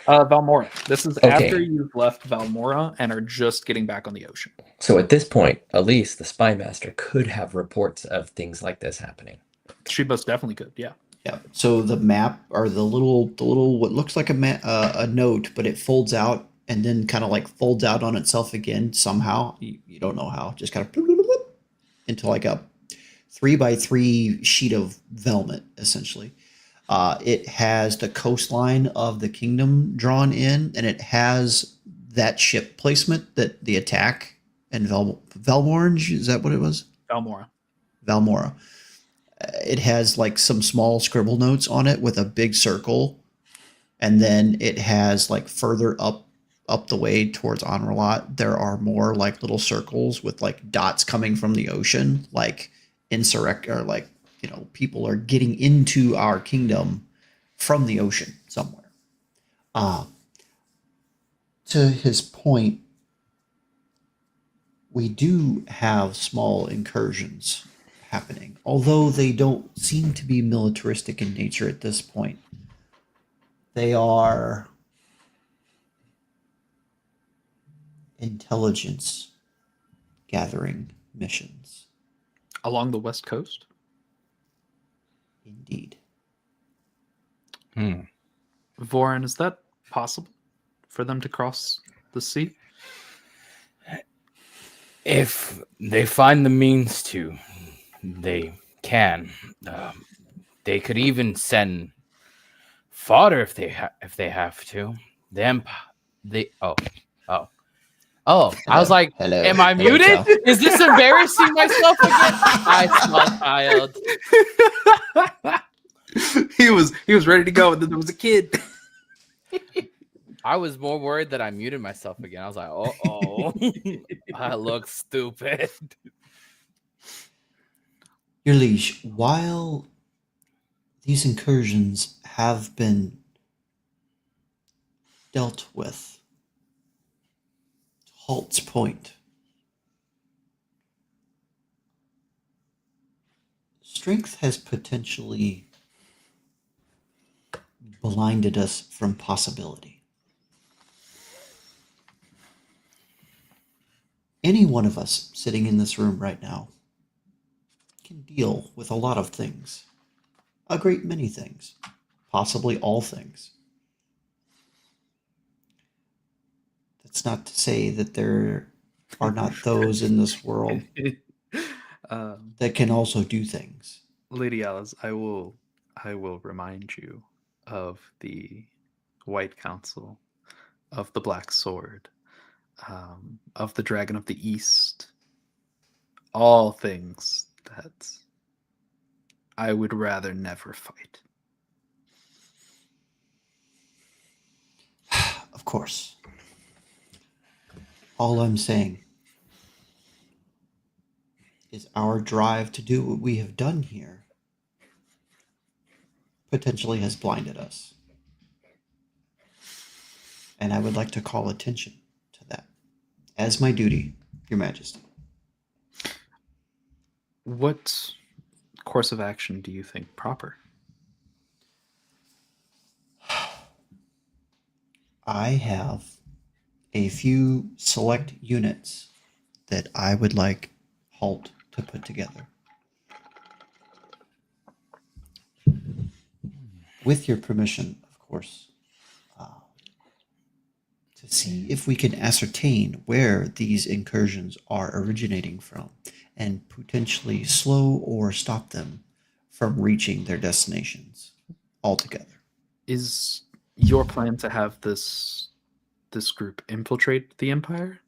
Valmora. This is Okay. after you've left Valmora and are just getting back on the ocean. So at this point, Elise, the spy master, could have reports of things like this happening. She most definitely could, yeah. Yeah. So the map, or the little what looks like a note, but it folds out and then kind of like folds out on itself again somehow. You don't know how. Just kind of into like a 3x3 sheet of velvet, essentially. It has the coastline of the kingdom drawn in, and it has that ship placement that the attack and Valmorange, is that what it was? Valmora. Valmora. It has like some small scribble notes on it with a big circle, and then it has like further up the way towards Onrelot, there are more like little circles with like dots coming from the ocean, like insurrect, or like, you know, people are getting into our kingdom from the ocean somewhere. To his point, we do have small incursions happening, although they don't seem to be militaristic in nature at this point. They are intelligence gathering missions. Along the west coast? Indeed. Voran, is that possible for them to cross the sea? If they find the means to, they can. They could even send fodder if they have to. I was like, Hello. am I Hello, muted? Cal. Is this embarrassing myself again? I small child. he was ready to go, and then there was a kid. I was more worried that I muted myself again. I was like, oh, I look stupid. Your liege, while these incursions have been dealt with, Halt's point, strength has potentially blinded us from possibility. Any one of us sitting in this room right now can deal with a lot of things, a great many things, possibly all things. That's not to say that there are not those in this world that can also do things. Lady Alice, I will remind you of the White Council, of the Black Sword, of the Dragon of the East. All things that I would rather never fight. Of course. All I'm saying is our drive to do what we have done here potentially has blinded us. And I would like to call attention to that as my duty, Your Majesty. What course of action do you think proper? I have a few select units that I would like Halt to put together. With your permission, of course, to see if we can ascertain where these incursions are originating from and potentially slow or stop them from reaching their destinations altogether. Is your plan to have this group infiltrate the Empire?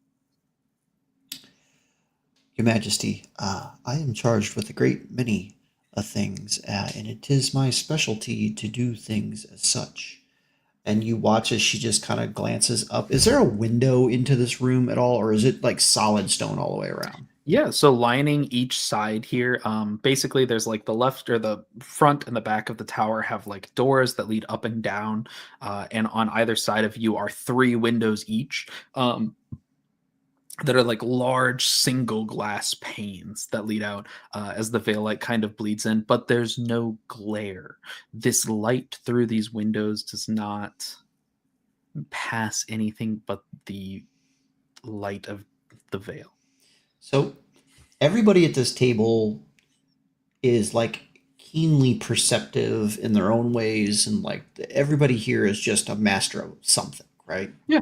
Your Majesty, I am charged with a great many things, and it is my specialty to do things as such. And you watch as she just kind of glances up. Is there a window into this room at all, or is it like solid stone all the way around? Yeah, so lining each side here, basically there's like the left or the front and the back of the tower have like doors that lead up and down, and on either side of you are 3 windows each. That are like large single glass panes that lead out as the veil light kind of bleeds in, but there's no glare. This light through these windows does not pass anything but the light of the veil. So everybody at this table is like keenly perceptive in their own ways, and like everybody here is just a master of something, right? Yeah.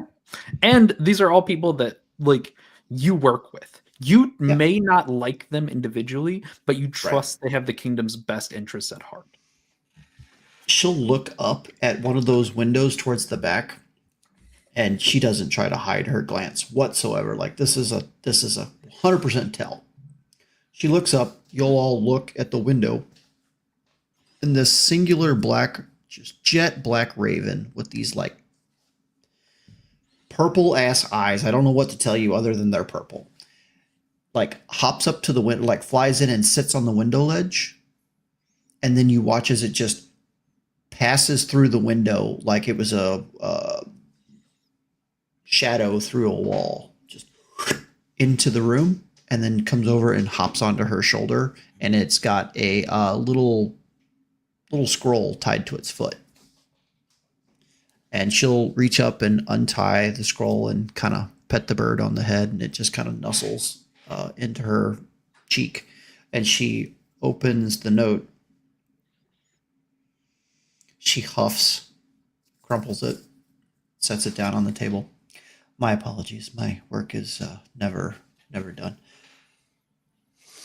And these are all people that like you work with. You Yeah. may not like them individually, but you Right. trust they have the kingdom's best interests at heart. She'll look up at one of those windows towards the back, and she doesn't try to hide her glance whatsoever. Like this is a 100% tell. She looks up, you'll all look at the window, and this singular black, just jet black raven with these like purple ass eyes. I don't know what to tell you other than they're purple. Like hops up to the window, like flies in and sits on the window ledge. And then you watch as it just passes through the window like it was a shadow through a wall, just into the room, and then comes over and hops onto her shoulder. And it's got a little scroll tied to its foot. And she'll reach up and untie the scroll and kind of pet the bird on the head, and it just kind of nuzzles into her cheek. And she opens the note. She huffs, crumples it, sets it down on the table. My apologies. My work is never done.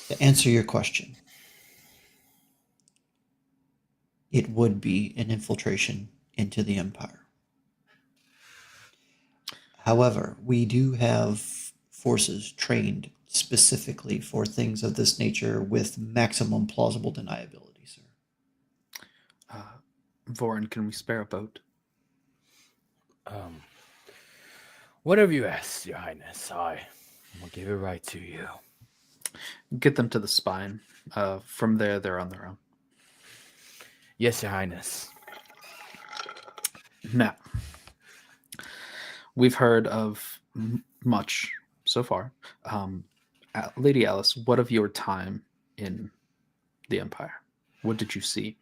To answer your question, it would be an infiltration into the Empire. However, we do have forces trained specifically for things of this nature with maximum plausible deniability, sir. Vorin, can we spare a boat? Whatever you ask, Your Highness, I will give it right to you. Get them to the spine. From there, they're on their own. Yes, Your Highness. Now, we've heard of much so far. Lady Alice, what of your time in the Empire? What did you see?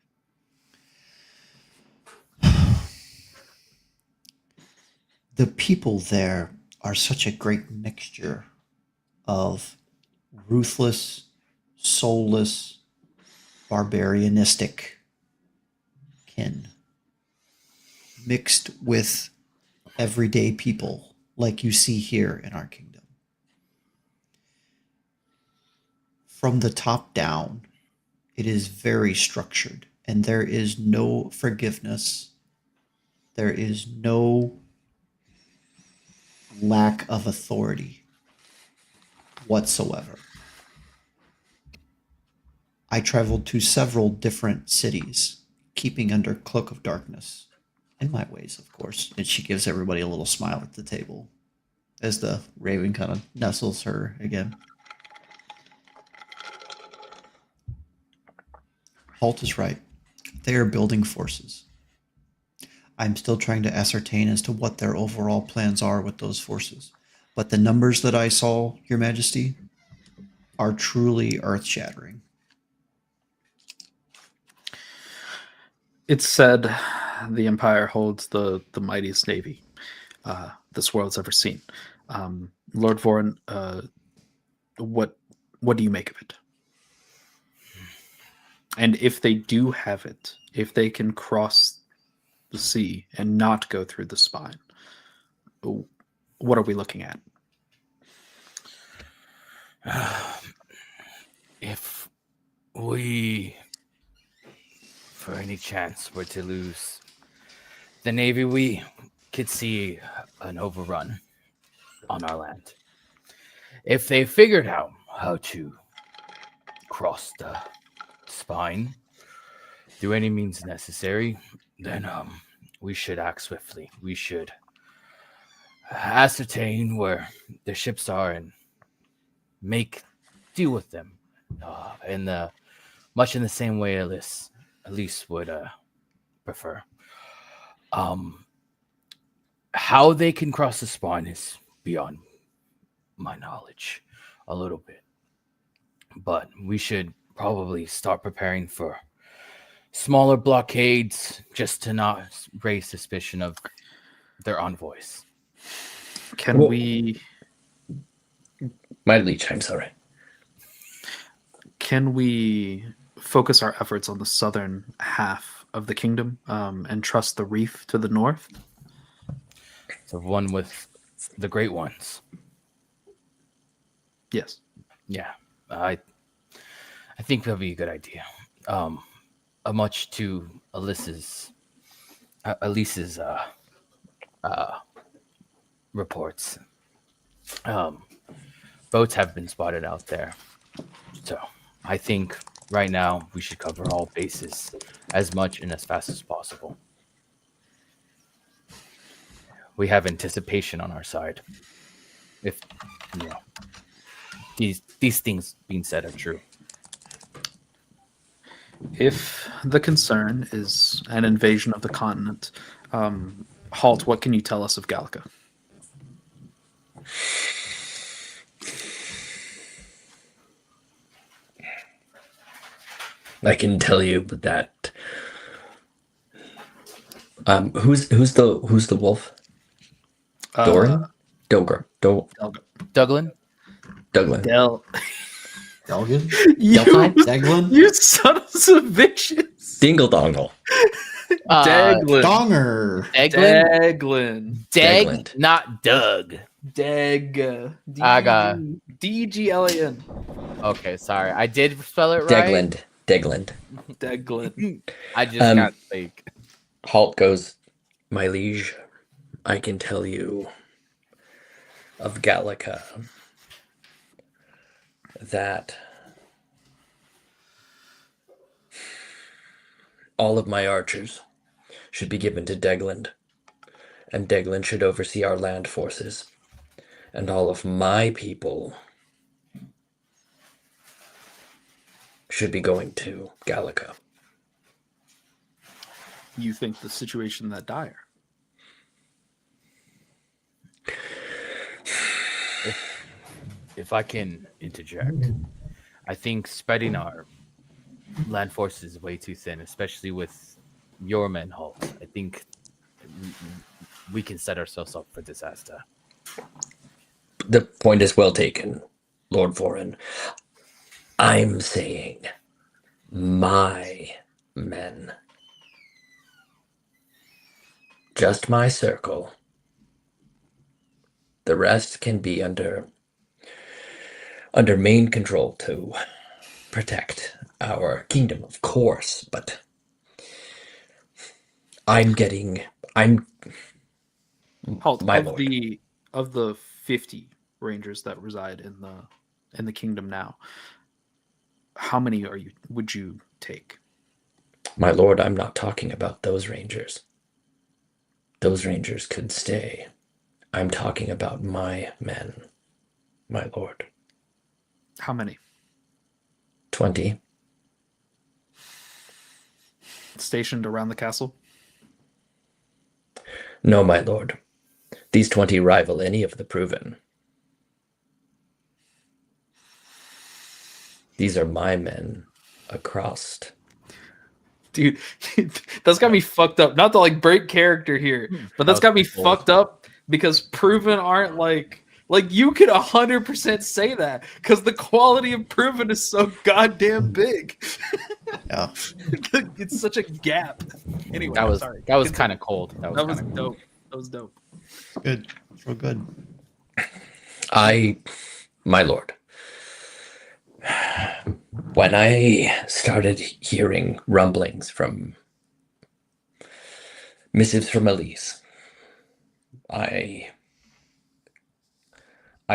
The people there are such a great mixture of ruthless, soulless, barbarianistic kin, mixed with everyday people like you see here in our kingdom. From the top down, it is very structured, and there is no forgiveness. There is no lack of authority whatsoever. I traveled to several different cities, keeping under cloak of darkness, in my ways, of course. And she gives everybody a little smile at the table as the raven kind of nestles her again. Halt is right. They are building forces. I'm still trying to ascertain as to what their overall plans are with those forces. But the numbers that I saw, Your Majesty, are truly earth-shattering. It's said the Empire holds the mightiest navy this world's ever seen. Lord Voren, what do you make of it? And if they do have it, if they can cross the sea and not go through the spine, what are we looking at? If we, for any chance, were to lose the Navy, we could see an overrun on our land. If they figured out how to cross the spine through any means necessary, then we should act swiftly. We should ascertain where the ships are and make deal with them much in the same way Elise would prefer. How they can cross the spine is beyond my knowledge a little bit, but we should probably start preparing for smaller blockades just to not raise suspicion of their envoys. Can we My liege, I'm sorry. Can we focus our efforts on the southern half of the kingdom and trust the reef to the north? The one with the great ones. Yes. Yeah, I think that'd be a good idea. Much to Elise's reports. Boats have been spotted out there. So I think right now we should cover all bases as much and as fast as possible. We have anticipation on our side. If these things being said are true. If the concern is an invasion of the continent, Halt, what can you tell us of Gallica? I can tell you that. Who's the wolf? Doran? Dogre. Douglas? Douglas. Delgin? You, Deglin? you sons of bitches! Dingle dongle. Daglin. Donger! Daglin. Dagland. Not Doug. Dag. I got- Dglan. Okay, sorry. I did spell it right. Degland. Daglin. I just Um, can't speak. Halt goes, my liege, I can tell you of Gallica that all of my archers should be given to Degland, and Degland should oversee our land forces, and all of my people should be going to Gallica. You think the situation that dire? If I can interject, I think spreading our land forces is way too thin, especially with your men, Halt. I think we can set ourselves up for disaster. The point is well taken, Lord Voren. I'm saying my men. Just my circle. The rest can be under main control to protect our kingdom, of course, but Halt, my of lord. the 50 rangers that reside in the kingdom now, how many would you take? My lord, I'm not talking about those rangers. Those rangers could stay. I'm talking about my men, my lord. How many? 20. stationed around the castle? No, my lord. These 20 rival any of the proven. These are my men across. Dude, that's got me fucked up. Not to like break character here, but that's got me fucked up because proven aren't like you could 100% say that because the quality of proven is so goddamn big. Yeah. It's such a gap. Anyway, That was sorry. that was Continue. kind of cold. That was kind of cold. dope. That was dope. Good. Real good. My lord, when I started hearing rumblings from missives from Elise, I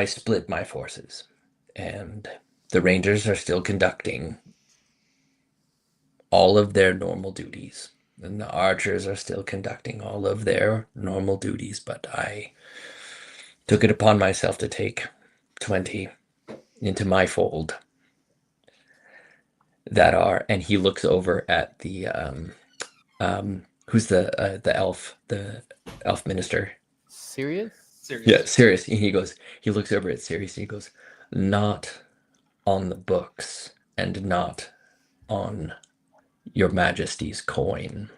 split my forces, and the Rangers are still conducting all of their normal duties, and the Archers are still conducting all of their normal duties, but I took it upon myself to take 20 into my fold that are, and he looks over at the who's the elf minister. Serious? Yeah, Sirius. And he looks over at Sirius and he goes, not on the books and not on your majesty's coin.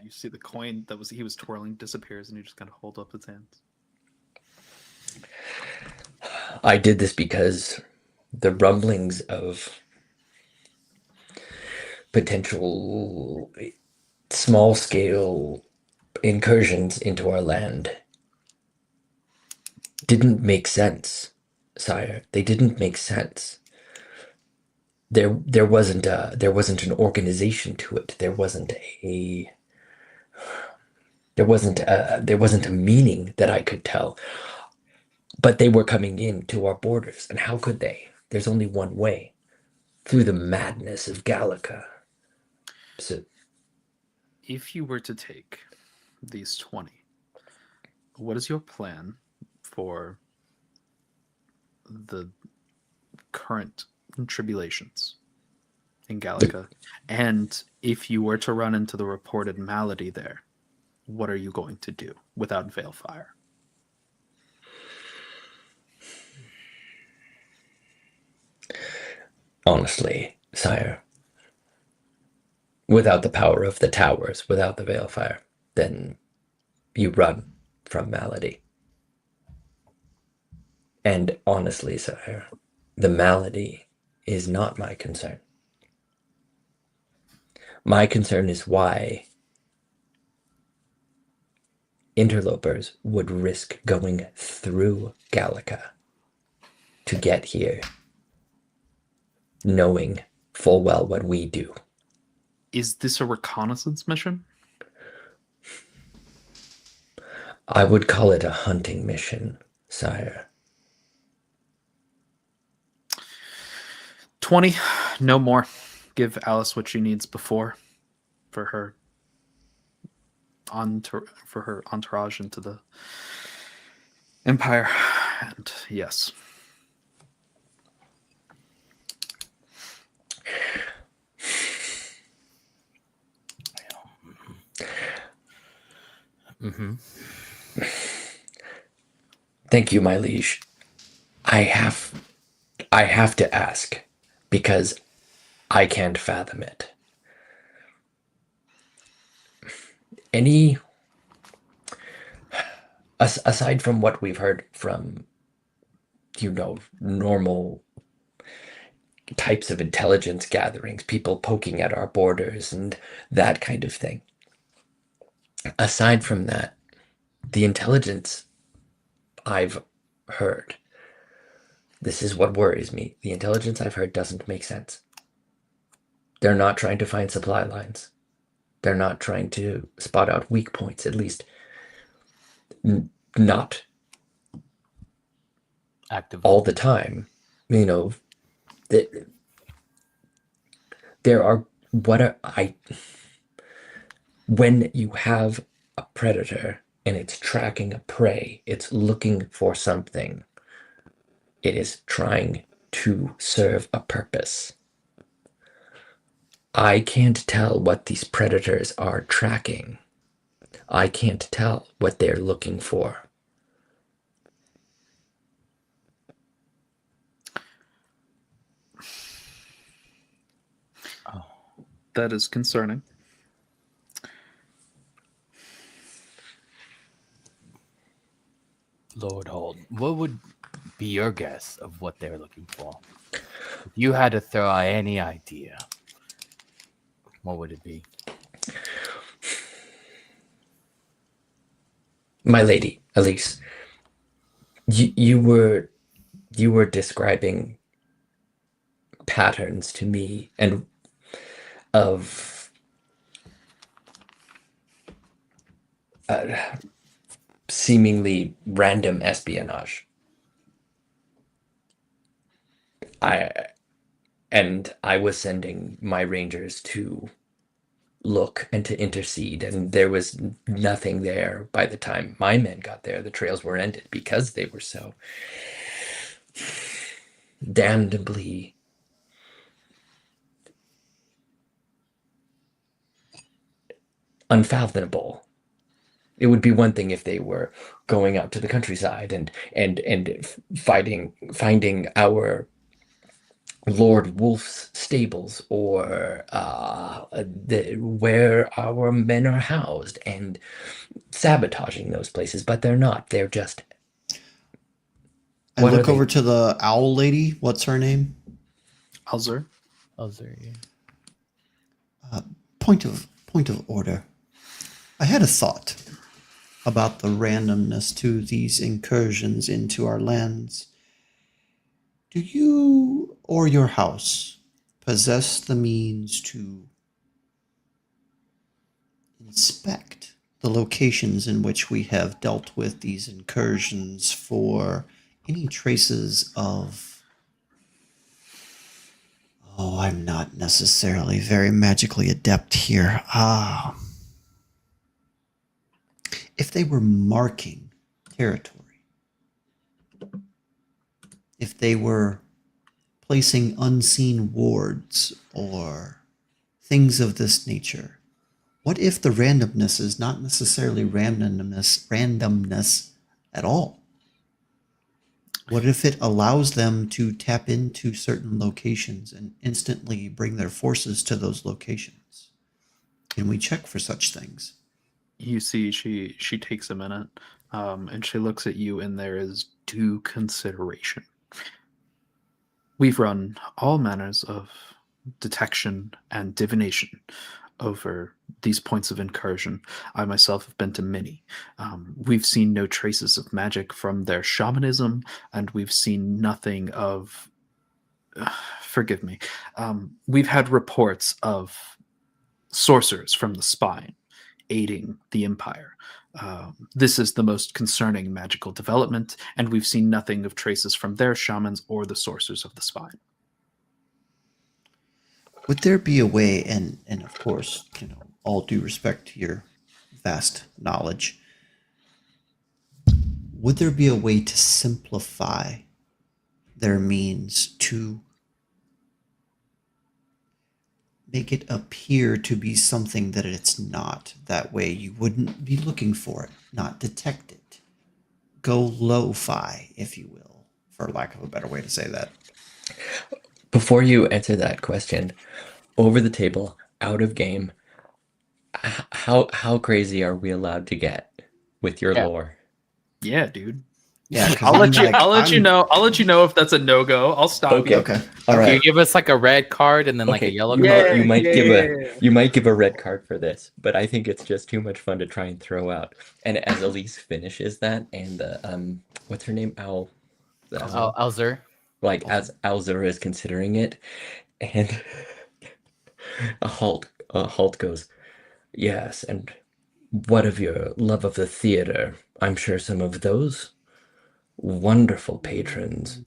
You see the coin that he was twirling disappears and you just kind of hold up his hands. I did this because the rumblings of potential small-scale incursions into our land didn't make sense, sire. They didn't make sense. There wasn't an organization to it. There wasn't a meaning that I could tell. But they were coming in to our borders, and how could they? There's only one way, through the madness of Gallica. So, if you were to take these 20, what is your plan for the current tribulations in Gallica? And if you were to run into the reported malady there, what are you going to do without Veilfire? honestly, sire, without the power of the towers, without the Veilfire, then you run from malady. And honestly, sire, the malady is not my concern. My concern is why interlopers would risk going through Gallica to get here, knowing full well what we do. Is this a reconnaissance mission? I would call it a hunting mission, sire. 20, no more. Give Alice what she needs before for her entourage into the Empire. And yes. Mm-hmm. Thank you, my liege. I have to ask, because I can't fathom it. Aside from what we've heard from, normal types of intelligence gatherings, people poking at our borders and that kind of thing. Aside from that, the intelligence I've heard, this is what worries me. The intelligence I've heard doesn't make sense. They're not trying to find supply lines. They're not trying to spot out weak points, at least not Active all the time. There are when you have a predator and it's tracking a prey, it's looking for something. It is trying to serve a purpose. I can't tell what these predators are tracking. I can't tell what they're looking for. Oh, That is concerning. Lord Hold, what would be your guess of what they're looking for? If you had to throw out any idea, what would it be? My lady, Elise, you were describing patterns to me and of seemingly random espionage. I I was sending my rangers to look and to intercede, and there was nothing there by the time my men got there. The trails were ended because they were so damnably unfathomable. It would be one thing if they were going out to the countryside and finding our Lord Wolf's stables or where our men are housed and sabotaging those places, but they're not. They're just. I What are look they? over to the owl lady. What's her name? Alzer. Oh, sorry. Point of order. I had a thought about the randomness to these incursions into our lands. Do you or your house possess the means to inspect the locations in which we have dealt with these incursions for any traces of. Oh, I'm not necessarily very magically adept here. If they were marking territory, if they were placing unseen wards or things of this nature, what if the randomness is not necessarily randomness at all? What if it allows them to tap into certain locations and instantly bring their forces to those locations? Can we check for such things? You see, she takes a minute, and she looks at you, and there is due consideration. We've run all manners of detection and divination over these points of incursion. I myself have been to many. We've seen no traces of magic from their shamanism, and we've seen nothing of. Forgive me. We've had reports of sorcerers from the spine aiding the empire. This is the most concerning magical development, and we've seen nothing of traces from their shamans or the sorcerers of the spine. Would there be a way, and of course, all due respect to your vast knowledge, would there be a way to simplify their means to make it appear to be something that it's not? That way you wouldn't be looking for it, not detect it. Go lo-fi, if you will, for lack of a better way to say that. Before you answer that question, over the table, out of game, how crazy are we allowed to get with your Yeah. lore? Yeah, dude. Yeah, because I'll let you. I'll let you know. I'll let you know if that's a no go. I'll stop Okay. you. Okay. All Can you right. give us like a red card and then like a Okay, yellow you card? might Yeah, you might give a red card for this, but I think it's just too much fun to try and throw out. And as Elise finishes that, and the what's her name? Owl. The owl. Alzer. Like as Alzur is considering it, and a halt goes, yes, and what of your love of the theater? I'm sure some of those wonderful patrons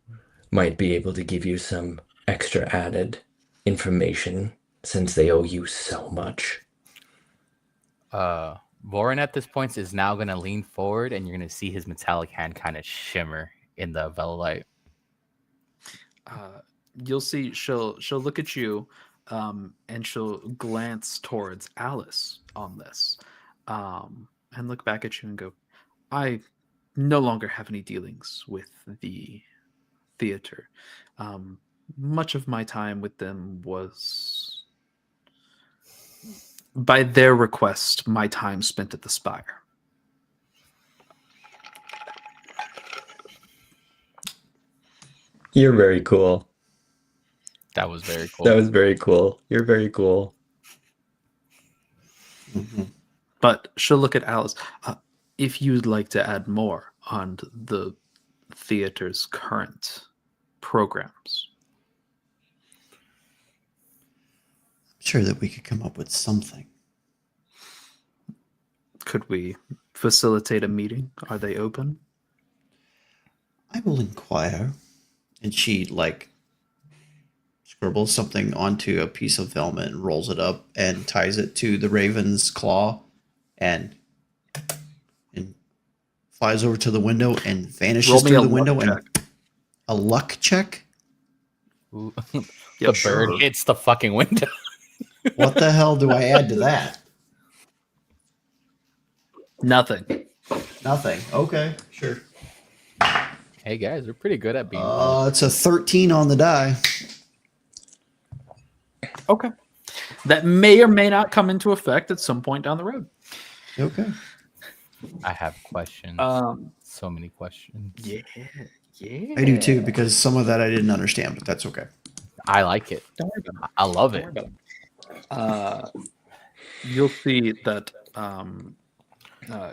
might be able to give you some extra added information since they owe you so much. Warren at this point is now going to lean forward, and you're going to see his metallic hand kind of shimmer in the velvet light. You'll see she'll look at you, And she'll glance towards Alice on this, and look back at you and go, I no longer have any dealings with the theater. Much of my time with them was, by their request, my time spent at the Spire. You're very cool. That was very cool. That was very cool. You're very cool. Mm-hmm. But she'll look at Alice. If you'd like to add more on the theater's current programs. I'm sure that we could come up with something. Could we facilitate a meeting? Are they open? I will inquire. And she, like, scribbles something onto a piece of velvet and rolls it up and ties it to the raven's claw and flies over to the window and vanishes through the window. And a luck check? Ooh. Yeah, The bird hits the fucking window. What the hell do I add to that? Nothing. Nothing. Okay, sure. Hey guys, we're pretty good at being. It's a 13 on the die. Okay. That may or may not come into effect at some point down the road. Okay. I have questions. So many questions. Yeah. I do too, because some of that I didn't understand, but that's okay. I like it. Don't worry about it. I love it. You'll see that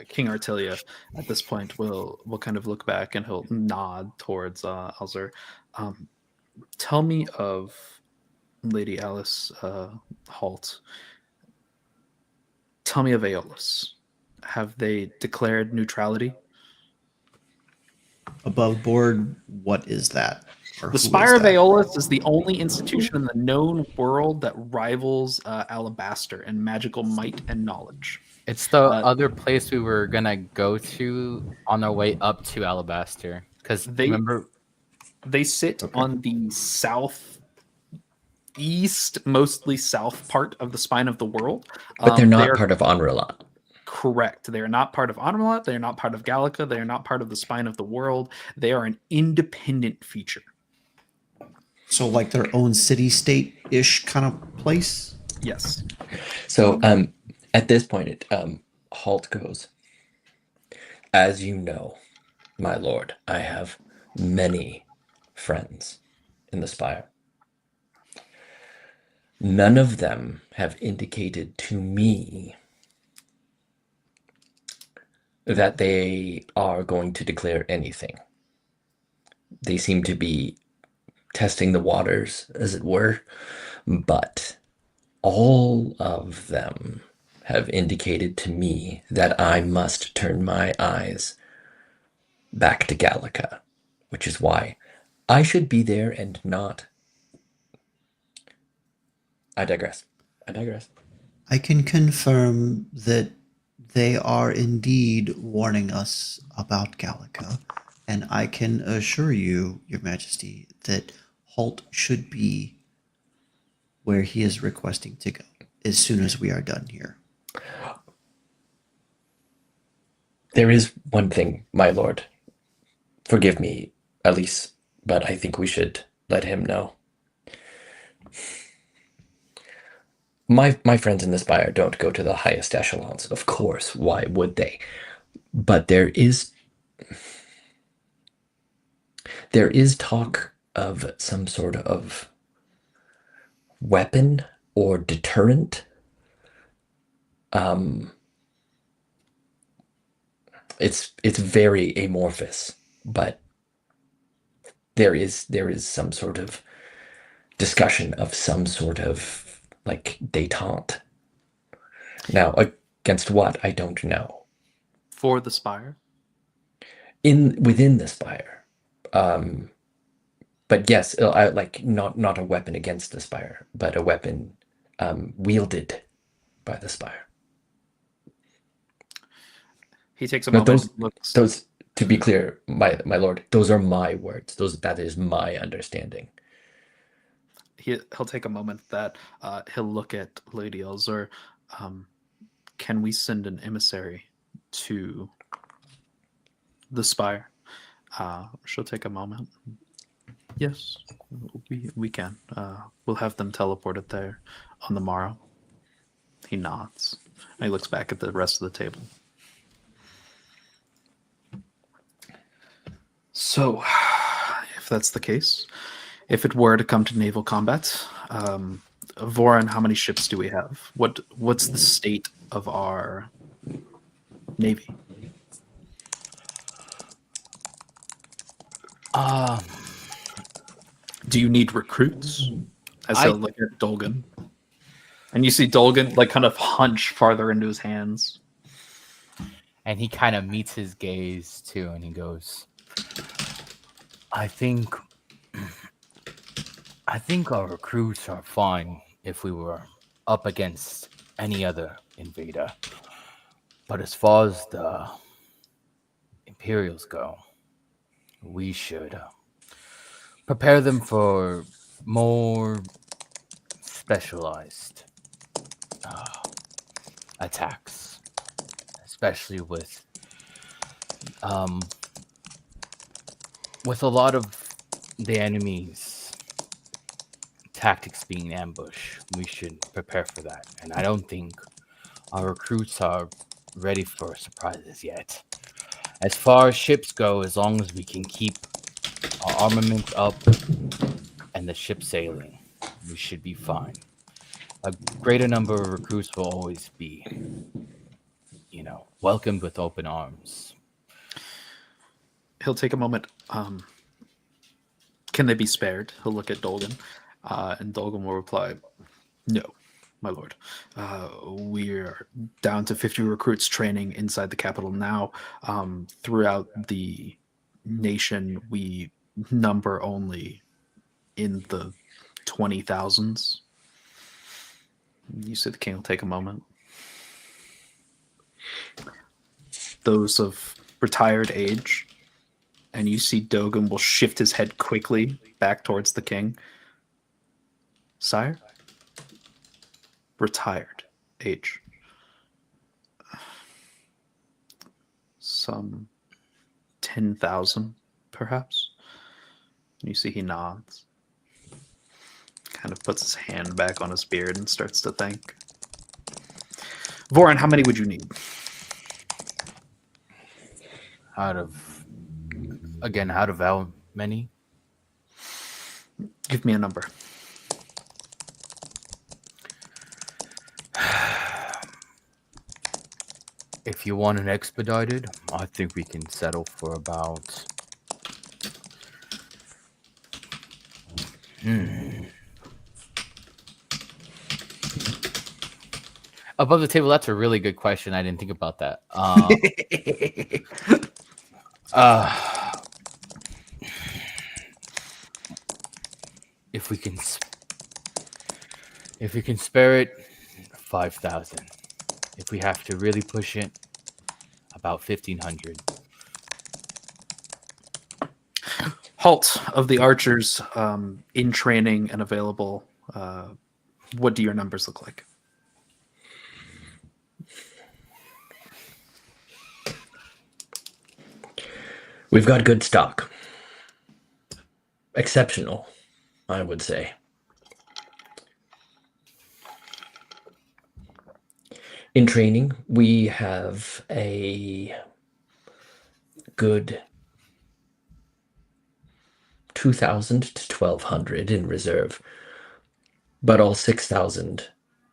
King Artilia at this point will kind of look back and he'll nod towards Alzer. Tell me of Lady Alice Halt. Tell me of Aeolus. Have they declared neutrality? Above board, what is that? Or The who Spire is of that? Aeolus is the only institution in the known world that rivals Alabaster in magical might and knowledge. It's the other place we were gonna go to on our way up to Alabaster. Because remember, they sit on the southeast, mostly south part of the spine of the world. But they're not part of Onrulat. Correct. They are not part of Onrulat. They are not part of Gallica. They are not part of the spine of the world. They are an independent feature. So like their own city-state-ish kind of place? Yes. So at this point, Halt goes, as you know, my lord, I have many friends in the Spire. None of them have indicated to me that they are going to declare anything. They seem to be testing the waters, as it were, but all of them have indicated to me that I must turn my eyes back to Gallica, which is why I should be there and not. I digress. I can confirm that they are indeed warning us about Gallica, and I can assure you, Your Majesty, that Halt should be where he is requesting to go as soon as we are done here. There is one thing, my lord. Forgive me, Elise, but I think we should let him know. My friends in the Spire don't go to the highest echelons, of course. Why would they? But there is talk of some sort of weapon or deterrent. It's very amorphous, but there is some sort of discussion of some sort of like détente. Now, against what, I don't know. For the Spire? Within the Spire. But yes, like not a weapon against the Spire, but a weapon wielded by the Spire. He takes a But moment. those, to be clear, my lord, those are my words. That is my understanding. he'll take a moment that he'll look at Lady Elzur. Can we send an emissary to the spire? She'll take a moment. Yes, we can. We'll have them teleported there on the morrow. He nods. And he looks back at the rest of the table. So, if that's the case, if it were to come to naval combat, Voran, how many ships do we have? What's the state of our navy? Do you need recruits? As he'll look at Dolgan. And you see Dolgan like kind of hunch farther into his hands. And he kind of meets his gaze too, and he goes, I think our recruits are fine if we were up against any other invader. But as far as the Imperials go, we should prepare them for more specialized attacks, especially with a lot of the enemy's tactics being ambush. We should prepare for that, and I don't think our recruits are ready for surprises yet. As far as ships go, as long as we can keep our armament up and the ship sailing, we should be fine. A greater number of recruits will always be, welcomed with open arms. He'll take a moment. Can they be spared? He'll look at Dolgan, and Dolgan will reply, no, my lord. We're down to 50 recruits training inside the capital now. Throughout the nation, we number only in the 20,000s. You said the king will take a moment. Those of retired age, and you see Dogan will shift his head quickly back towards the king. Sire? Retired age. Some 10,000, perhaps? You see he nods. Kind of puts his hand back on his beard and starts to think. Voran, how many would you need? Out of how many? Give me a number. If you want an expedited, I think we can settle for about... Above the table, that's a really good question. I didn't think about that. If we can spare it, 5,000. If we have to really push it, about 1,500. Halt of the archers in training and available. What do your numbers look like? We've got good stock. Exceptional, I would say. In training, we have a good 2,000 to 1,200 in reserve, but all 6,000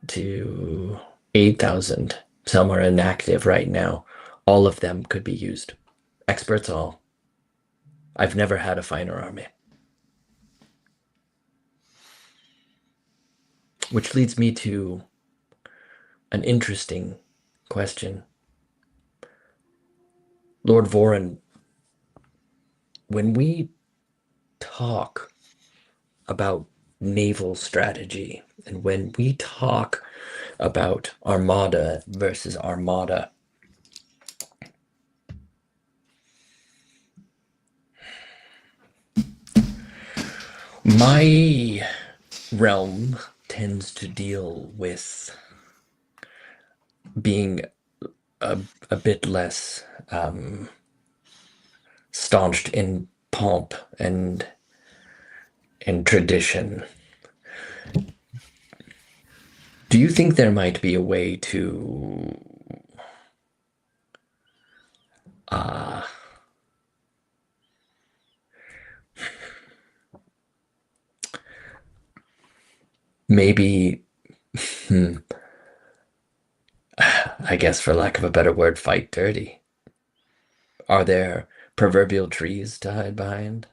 to 8,000, some are inactive right now. All of them could be used. Experts all. I've never had a finer army. Which leads me to an interesting question. Lord Voran, when we talk about naval strategy and when we talk about armada versus armada, my realm tends to deal with being a bit less staunched in pomp and tradition. Do you think there might be a way to maybe, I guess for lack of a better word, fight dirty? Are there proverbial trees to hide behind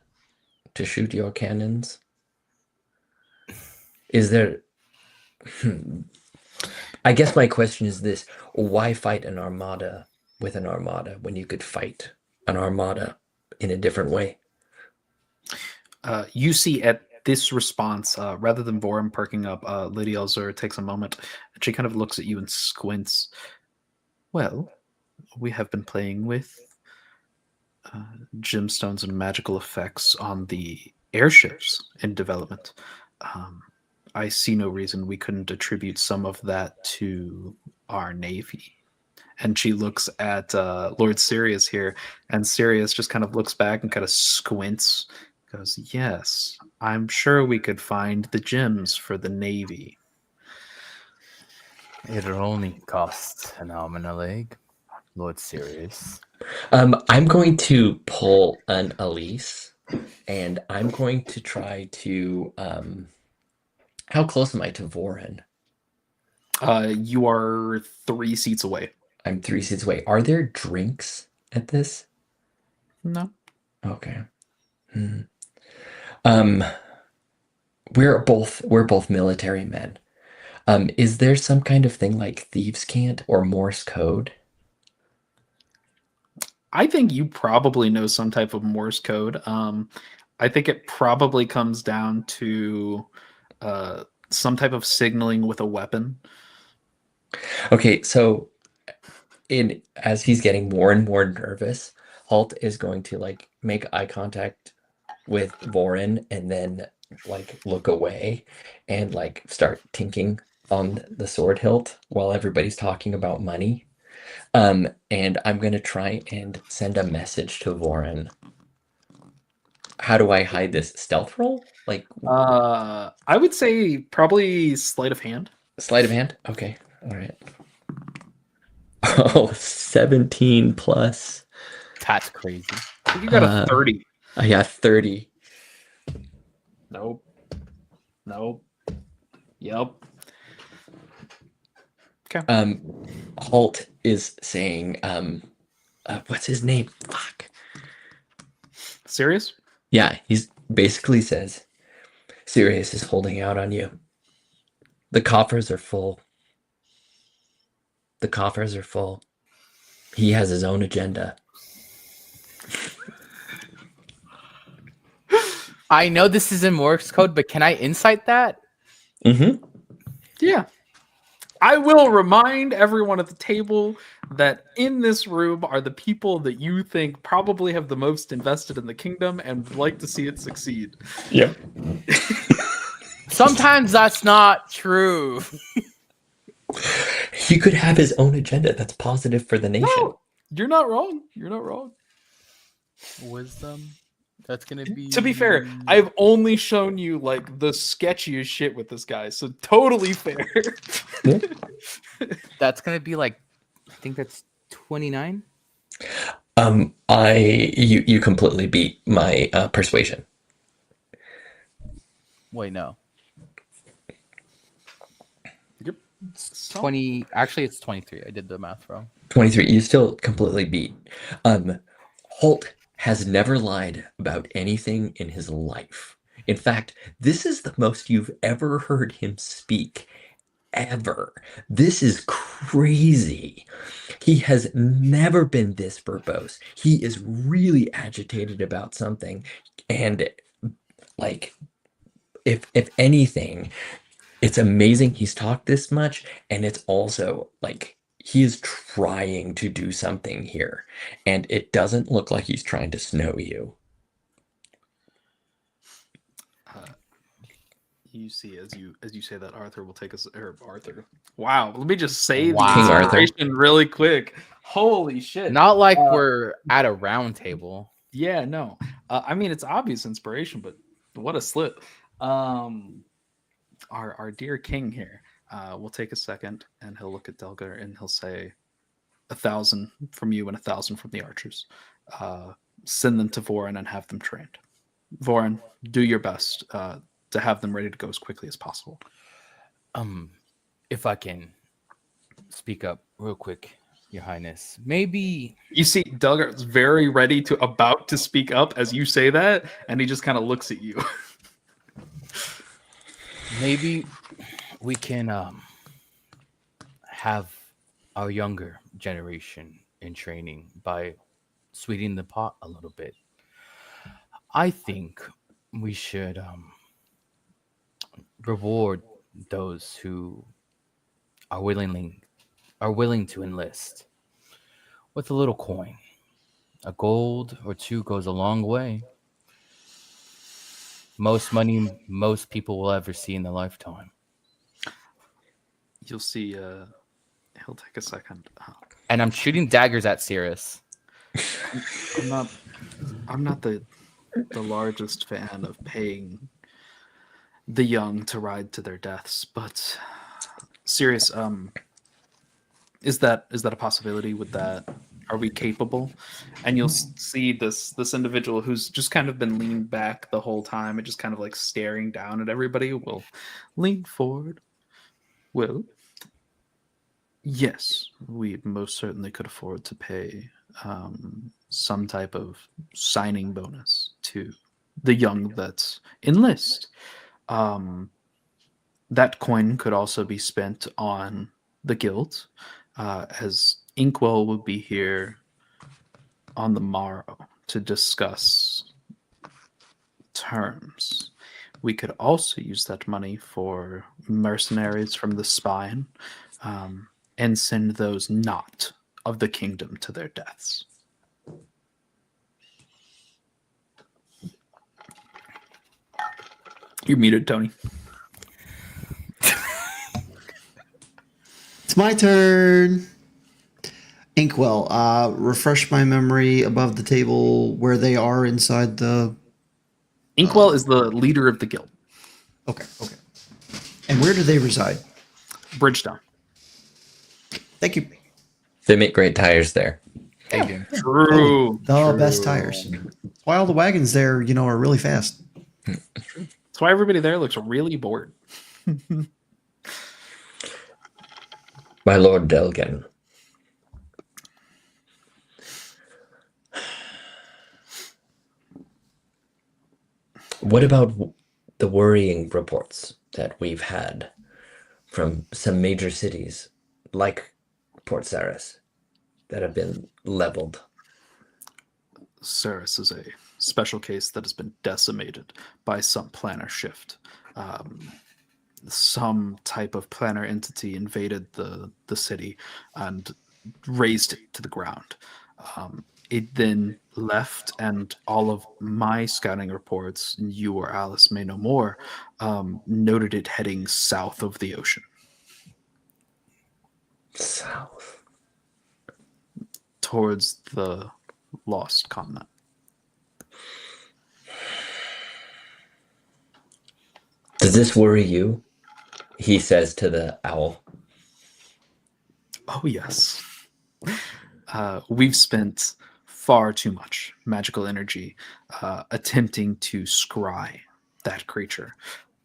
to shoot your cannons? Is there? I guess my question is this: why fight an armada with an armada when you could fight an armada in a different way? You see at this response, rather than Vorum perking up, Lady Elzur takes a moment and she kind of looks at you and squints. Well, we have been playing with gemstones and magical effects on the airships in development. I see no reason we couldn't attribute some of that to our navy. And she looks at Lord Sirius here, and Sirius just kind of looks back and kind of squints. Goes, yes, I'm sure we could find the gems for the navy. It'll only cost an arm and a leg, Lord Sirius. I'm going to pull an Elise, and I'm going to try to. How close am I to Voren? You are 3 seats away. I'm 3 seats away. Are there drinks at this? No. Okay. We're both military men. Is there some kind of thing like thieves' cant or Morse code? I think you probably know some type of Morse code. I think it probably comes down to some type of signaling with a weapon. Okay, so as he's getting more and more nervous, Halt is going to like make eye contact with Voren and then like look away and like start tinking on the sword hilt while everybody's talking about money. And I'm gonna try and send a message to Voren. How do I hide this? Stealth roll? Like I would say probably sleight of hand. sleight of hand? Okay, all right. Oh, 17 plus. That's crazy. I think you got a 30. I got 30. Nope. Yep. Okay. Halt is saying, what's his name? Fuck. Serious? Yeah, he's basically says, Sirius is holding out on you. The coffers are full. The coffers are full. He has his own agenda. I know this is in Morse code, but can I insight that? Mm-hmm. Yeah. I will remind everyone at the table that in this room are the people that you think probably have the most invested in the kingdom and would like to see it succeed. Yep. Sometimes that's not true. He could have his own agenda that's positive for the nation. No, you're not wrong. You're not wrong. Wisdom. That's gonna be. To be fair, I've only shown you like the sketchiest shit with this guy, so totally fair. Yeah. That's gonna be like, I think that's 29. You completely beat my persuasion. Wait, no. Yep. 20. Actually, it's 23. I did the math wrong. 23. You still completely beat. Holt has never lied about anything in his life. In fact, this is the most you've ever heard him speak, ever. This is crazy. He has never been this verbose. He is really agitated about something. And like, if anything, it's amazing he's talked this much, and it's also like he is trying to do something here, and it doesn't look like he's trying to snow you. You see, as you say that, Arthur will take us. Or Arthur. Wow. Let me just say the Wow. King Arthur. inspiration really quick. Holy shit. Not like we're at a round table. Yeah, no. I mean, it's obvious inspiration, but what a slip. Our dear king here will take a second, and he'll look at Delgar, and he'll say, 1,000 from you and 1,000 from the archers. Send them to Voron and have them trained. Voron, do your best to have them ready to go as quickly as possible. If I can speak up real quick, Your Highness, maybe You see, Delgar is very ready about to speak up as you say that, and he just kind of looks at you. maybe we can have our younger generation in training by sweetening the pot a little bit. I think we should reward those who are willing to enlist with a little coin. A gold or two goes a long way. Most money most people will ever see in their lifetime. You'll see. He'll take a second. And I'm shooting daggers at Cirrus. I'm not the largest fan of paying the young to ride to their deaths, but serious. Is that a possibility? Are we capable? And you'll see this individual who's just kind of been leaned back the whole time and just kind of like staring down at everybody will lean forward. Well, yes, we most certainly could afford to pay some type of signing bonus to the young that enlist. That coin could also be spent on the guild, as Inkwell will be here on the morrow to discuss terms. We could also use that money for mercenaries from the spine, and send those not of the kingdom to their deaths. You're muted, Tony. It's my turn. Inkwell, refresh my memory above the table where they are inside the... Inkwell is the leader of the guild. Okay. And where do they reside? Bridgestone. Thank you. They make great tires there. True. The best tires. That's why all the wagons there, are really fast. That's why everybody there looks really bored. My Lord Delgan. What about the worrying reports that we've had from some major cities like Port Saris that have been leveled? Saris is a special case that has been decimated by some planar shift. Some type of planar entity invaded the city and razed it to the ground. It then left, and all of my scouting reports, you or Alice may know more, noted it heading south of the ocean. South. Towards the lost continent. Does this worry you? He says to the owl. Oh, yes. We've spent far too much magical energy attempting to scry that creature.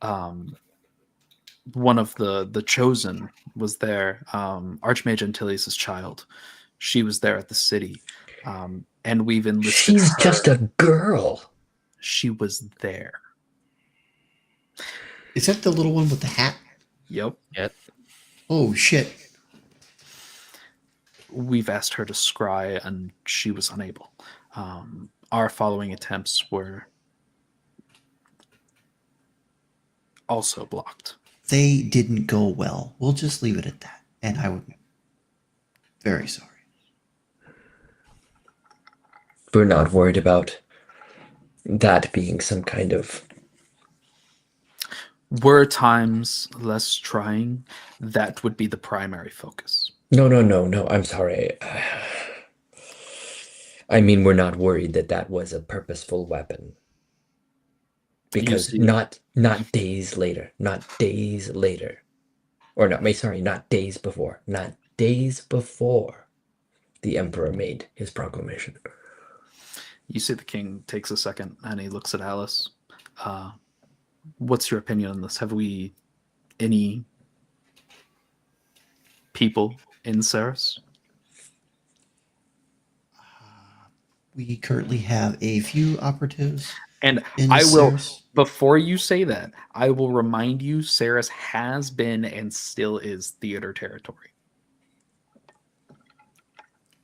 One of the chosen was there, Archmage Antilius' child. She was there at the city, and we've enlisted She's her. just a girl. She was there. Is that the little one with the hat? Yep. Oh, shit. We've asked her to scry, and she was unable. Our following attempts were also blocked. They didn't go well. We'll just leave it at that. And I would be very sorry. We're not worried about that being some kind of Were times less trying, that would be the primary focus. No. I'm sorry. I mean, we're not worried that that was a purposeful weapon. Because see- not days later, or no, sorry, not days before, the Emperor made his proclamation. You see the king takes a second and he looks at Alice. What's your opinion on this? Have we any people in Ceres? We currently have a few operatives And in I will, Ceres. before you say that, I will remind you Ceres has been and still is theater territory.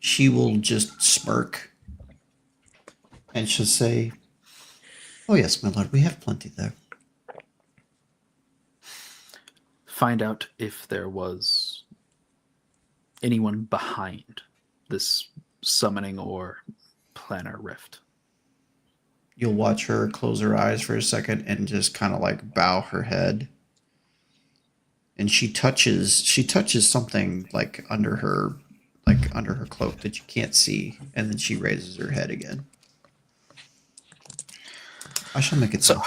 She will just smirk and she'll say, "Oh yes, my lord, we have plenty there." Find out if there was anyone behind this summoning or planar rift. You'll watch her close her eyes for a second and just kind of like bow her head. And she touches something like under her cloak that you can't see, and then she raises her head again. I shall make it so.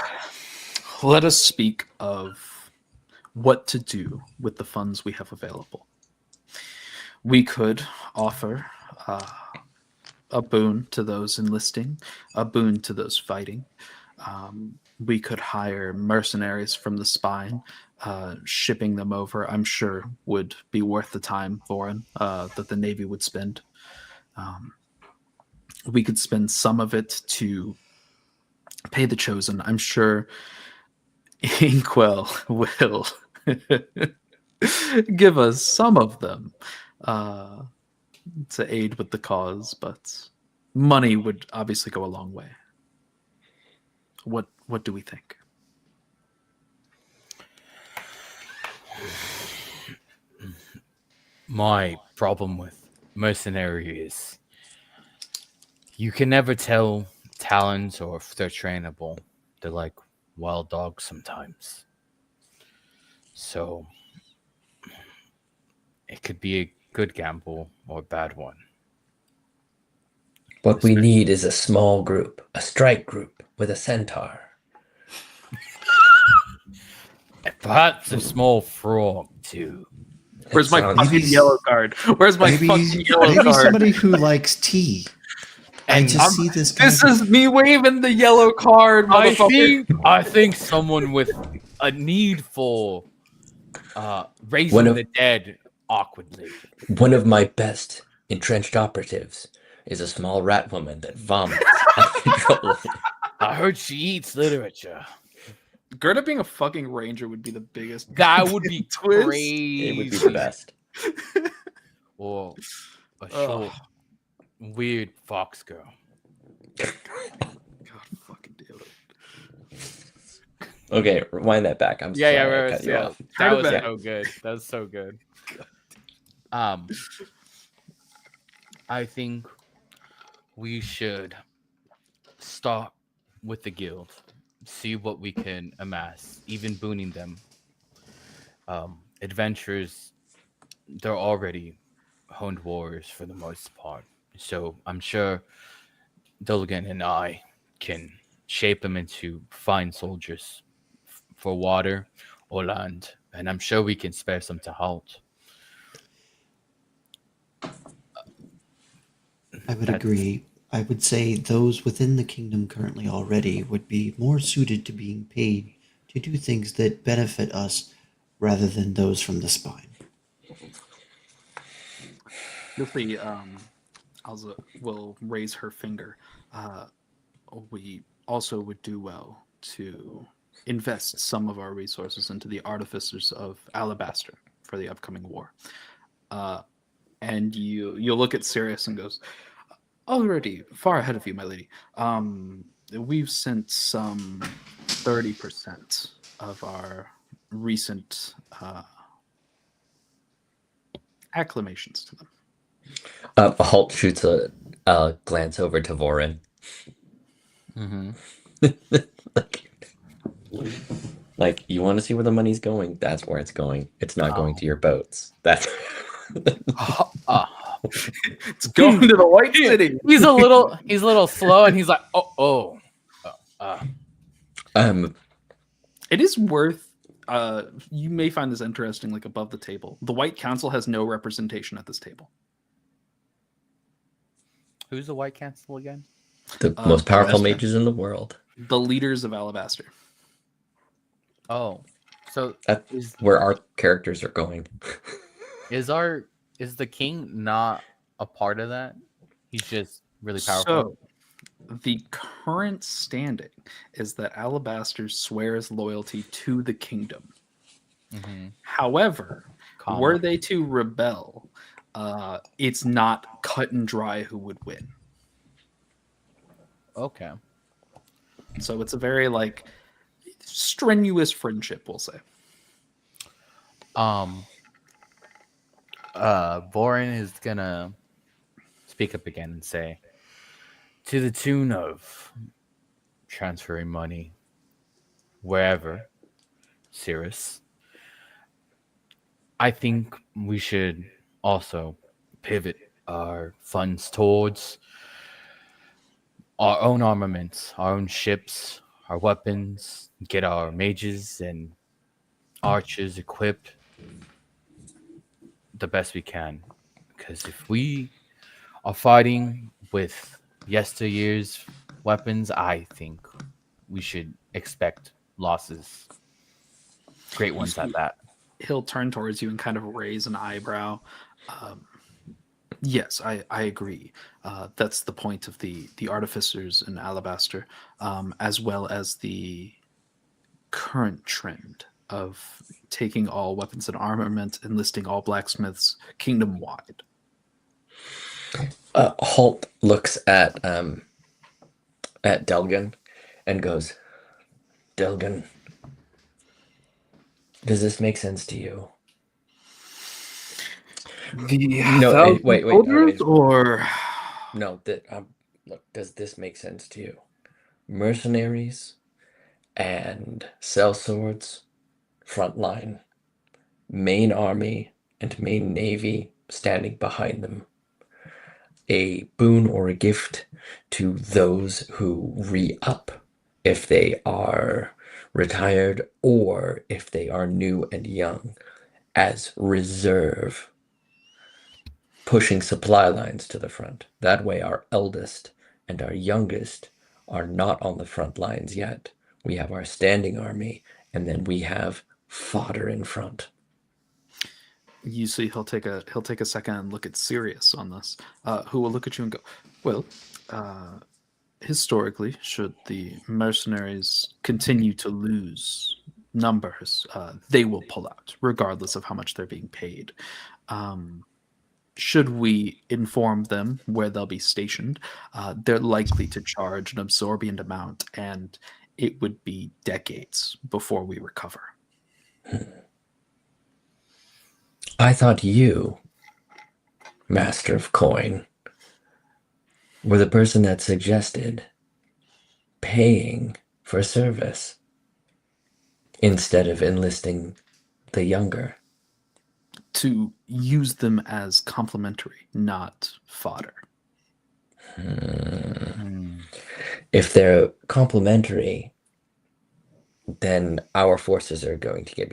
Let us speak of what to do with the funds we have available. We could offer a boon to those enlisting, a boon to those fighting. We could hire mercenaries from the spine. Shipping them over, I'm sure, would be worth the time, Vorin, that the Navy would spend. We could spend some of it to pay the Chosen. I'm sure Inkwell will give us some of them to aid with the cause, but money would obviously go a long way. What do we think? My problem with mercenary is you can never tell talent or if they're trainable. They're like wild dogs sometimes. So it could be a good gamble or a bad one. What we need is a small group, a strike group with a centaur. And perhaps a small frog too. Where's my sounds- fucking yellow card? Where's my fucking yellow Maybe card? somebody who likes tea. I And just see this guy. This is me waving the yellow card, motherfucker. I think someone with a need for raising One of- the dead awkwardly. One of my best entrenched operatives is a small rat woman that vomits uncontrollably. I heard she eats literature. Gerda being a fucking ranger would be the biggest. That would be twist. crazy. It would be the best. Or a short, weird fox girl. God fucking damn it. Okay, rewind that back. I'm Yeah, sorry I right, cut you yeah. off. That was back. so good. That was so good. I think we should start with the guild, see what we can amass, even booning them. Adventurers, they're already honed warriors for the most part, so I'm sure Dulligan and I can shape them into fine soldiers for water or land, and I'm sure we can spare some to halt. I would agree. I would say those within the kingdom currently already would be more suited to being paid to do things that benefit us rather than those from the spine. Luffy, Alza will raise her finger. We also would do well to invest some of our resources into the artificers of Alabaster for the upcoming war. And you'll look at Sirius and goes, already far ahead of you, my lady. We've sent some 30% of our recent acclamations to them. Halt shoots a glance over to Vorin. Mm-hmm. Like, you want to see where the money's going? That's where it's going. It's not going Oh. to your boats. That's It's going to the White City. He's a little slow, and he's like, oh. um. It is worth. You may find this interesting, like above the table. The White Council has no representation at this table. Who's the White Council again? The most powerful Aristhea. mages in the world. The leaders of Alabaster. Oh, so That's where our characters are going. is the king not a part of that? He's just really powerful. So, the current standing is that Alabaster swears loyalty to the kingdom. Mm-hmm. However, Comma. were they to rebel, it's not cut and dry who would win. Okay. So it's a very like strenuous friendship, we'll say. Boren is gonna speak up again and say, to the tune of transferring money wherever, Cirrus, I think we should also pivot our funds towards our own armaments, our own ships, our weapons, get our mages and archers equipped the best we can. Because if we are fighting with yesteryear's weapons, I think we should expect losses. Great ones at that. He'll turn towards you and kind of raise an eyebrow. Yes, I agree. That's the point of the artificers in Alabaster, as well as the current trend of taking all weapons and armament and listing all blacksmiths kingdom wide. Holt looks at Delgan and goes, Delgan, does this make sense to you? The wait, soldiers, or No, that look, does this make sense to you? Mercenaries and sellswords, frontline, main army and main navy standing behind them. A boon or a gift to those who re-up if they are retired or if they are new and young, as reserve, pushing supply lines to the front. That way our eldest and our youngest are not on the front lines yet. We have our standing army, and then we have fodder in front. you see, he'll take a second and look at Sirius on this, who will look at you and go, well, historically, should the mercenaries continue to lose numbers, they will pull out, regardless of how much they're being paid. Should we inform them where they'll be stationed, they're likely to charge an absorbent amount, and it would be decades before we recover. I thought you, Master of Coin, were the person that suggested paying for service instead of enlisting the younger. To use them as complementary, not fodder. If they're complementary, then our forces are going to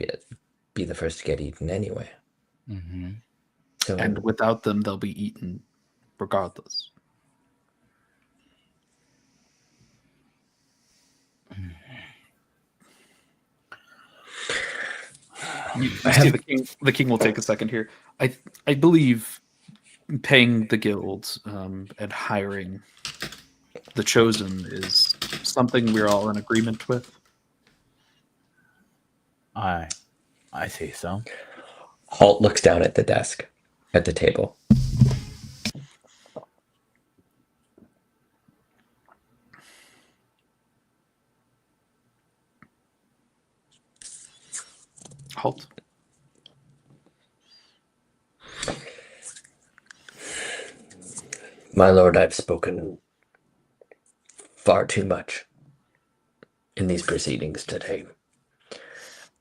be the first to get eaten anyway. Mm-hmm. So, And without them, they'll be eaten regardless. You see the king will take a second here. I believe paying the guild and hiring the chosen is something we're all in agreement with. I say so. Holt looks down at the desk, at the table. Halt. My lord, I've spoken far too much in these proceedings today.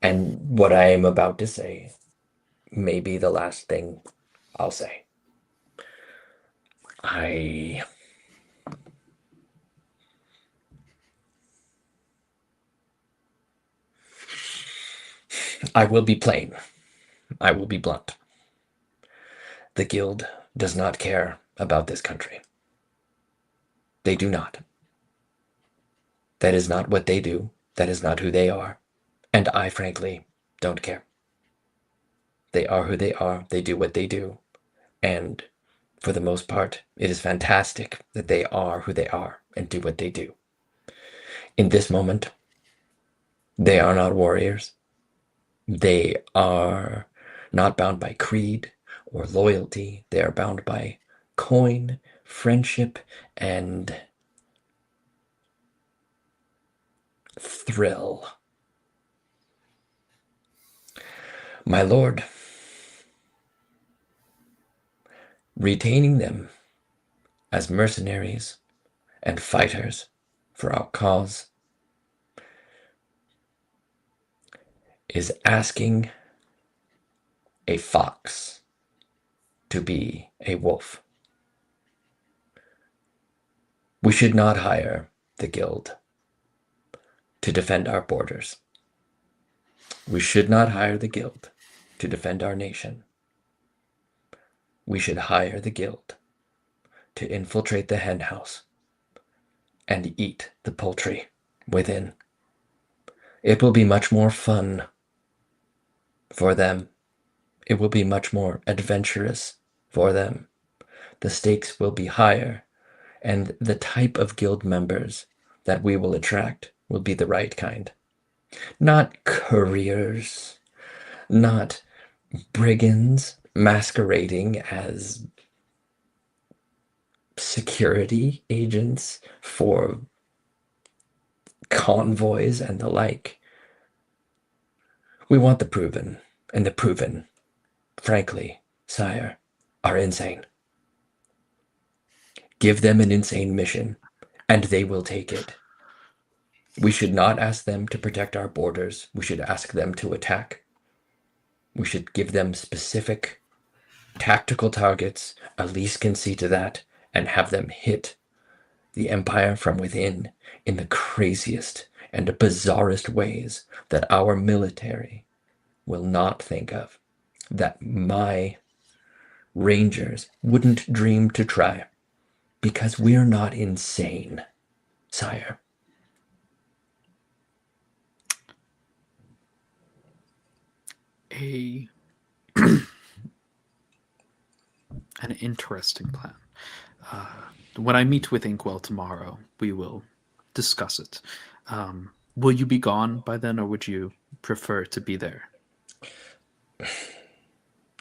And what I am about to say may be the last thing I'll say. I will be plain. I will be blunt. The guild does not care about this country. They do not. That is not what they do. That is not who they are. And I, frankly, don't care. They are who they are. They do what they do. And for the most part, it is fantastic that they are who they are and do what they do. In this moment, they are not warriors. They are not bound by creed or loyalty. They are bound by coin, friendship, and thrill. My lord, retaining them as mercenaries and fighters for our cause is asking a fox to be a wolf. We should not hire the guild to defend our borders. We should not hire the guild to defend our nation. We should hire the guild to infiltrate the henhouse and eat the poultry within. It will be much more fun for them. It will be much more adventurous for them. The stakes will be higher, and the type of guild members that we will attract will be the right kind. Not couriers, not brigands masquerading as security agents for convoys and the like. We want the proven, and the proven, frankly, sire, are insane. Give them an insane mission, and they will take it. We should not ask them to protect our borders. We should ask them to attack. We should give them specific tactical targets. Elise can see to that and have them hit the Empire from within in the craziest and bizarrest ways that our military will not think of, that my Rangers wouldn't dream to try, because we're not insane, sire. An interesting plan. When I meet with Inkwell tomorrow, we will discuss it. Will you be gone by then, or would you prefer to be there?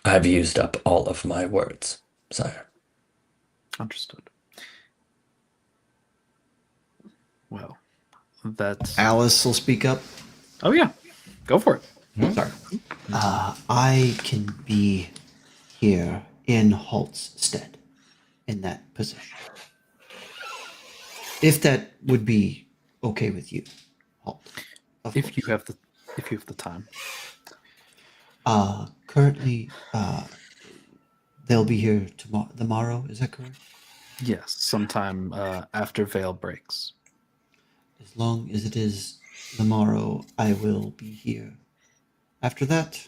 I've used up all of my words, sire. Understood. Well, that's... Alice will speak up. Oh, yeah. Go for it. Sorry. I can be here in Halt's stead in that position. If that would be okay with you, Halt. If you have the time. Currently, they'll be here tomorrow. Is that correct? Yes, sometime after Veil breaks. As long as it is tomorrow, I will be here. After that,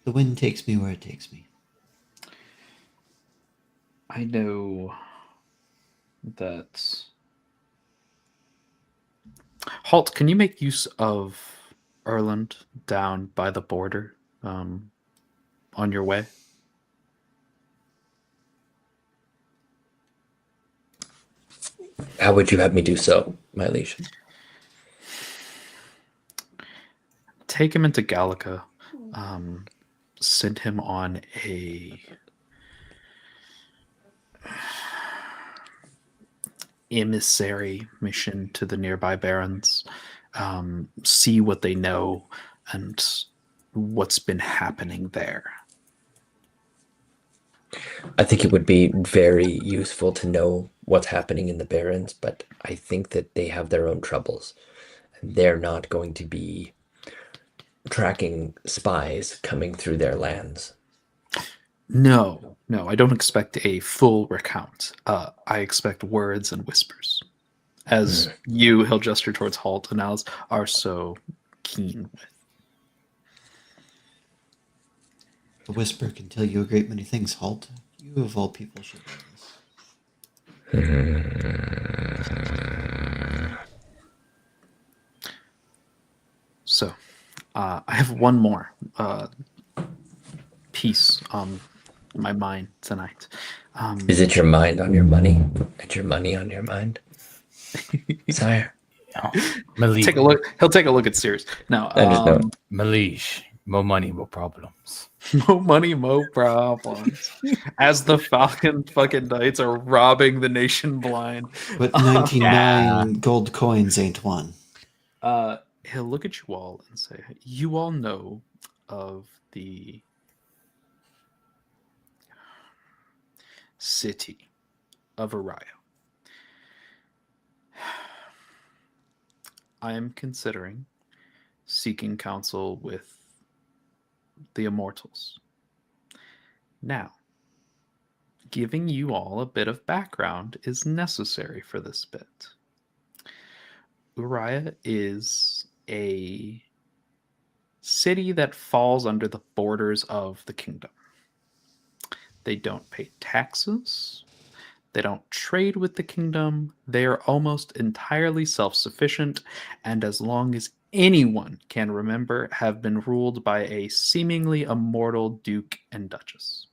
the wind takes me where it takes me. I know that... Halt, can you make use of Erland down by the border on your way? How would you have me do so, my liege? Take him into Gallica. Send him on a emissary mission to the nearby barons. See what they know and what's been happening there. I think it would be very useful to know what's happening in the barons, but I think that they have their own troubles. They're not going to be tracking spies coming through their lands? No, I don't expect a full recount. I expect words and whispers. As he'll gesture towards Halt and Alice, are so keen with. The whisper can tell you a great many things, Halt. You of all people should know this. So, I have one more piece on my mind tonight. Is it your mind on your money? Is your money on your mind? Sire. Malish. Take a look. He'll take a look at Sears. Now, Malish. More money, more problems. Mo money, mo problems. As the Falcon fucking Knights are robbing the nation blind. But 99 gold coins ain't one. He'll look at you all and say, you all know of the city of Aristhea. I am considering seeking counsel with the immortals. Now, giving you all a bit of background is necessary for this bit. Aristhea is a city that falls under the borders of the kingdom. They don't pay taxes. They don't trade with the kingdom. They are almost entirely self-sufficient, and as long as anyone can remember, have been ruled by a seemingly immortal duke and duchess.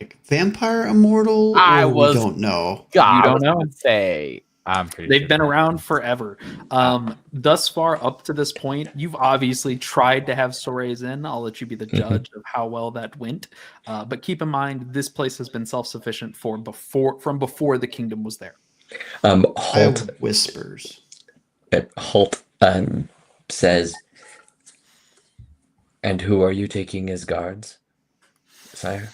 Like vampire immortal? Or we don't know. You don't know? Say I'm pretty. They've been around forever. Thus far, up to this point, you've obviously tried to have Sorays in. I'll let you be the judge of how well that went. But keep in mind, this place has been self-sufficient from before the kingdom was there. Halt whispers. Halt says, "And who are you taking as guards, sire?"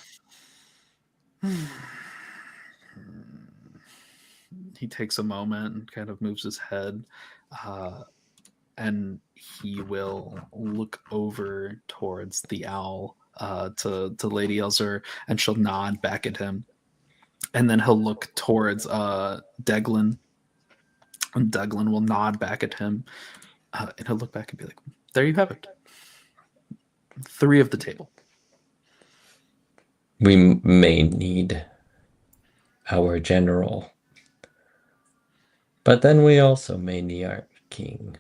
He takes a moment and kind of moves his head, and he will look over towards the owl to Lady Elzer, and she'll nod back at him. And then he'll look towards Deglin, and Deglin will nod back at him, and he'll look back and be like, there you have it. 3 of the table. We may need our general, but then we also may need our king.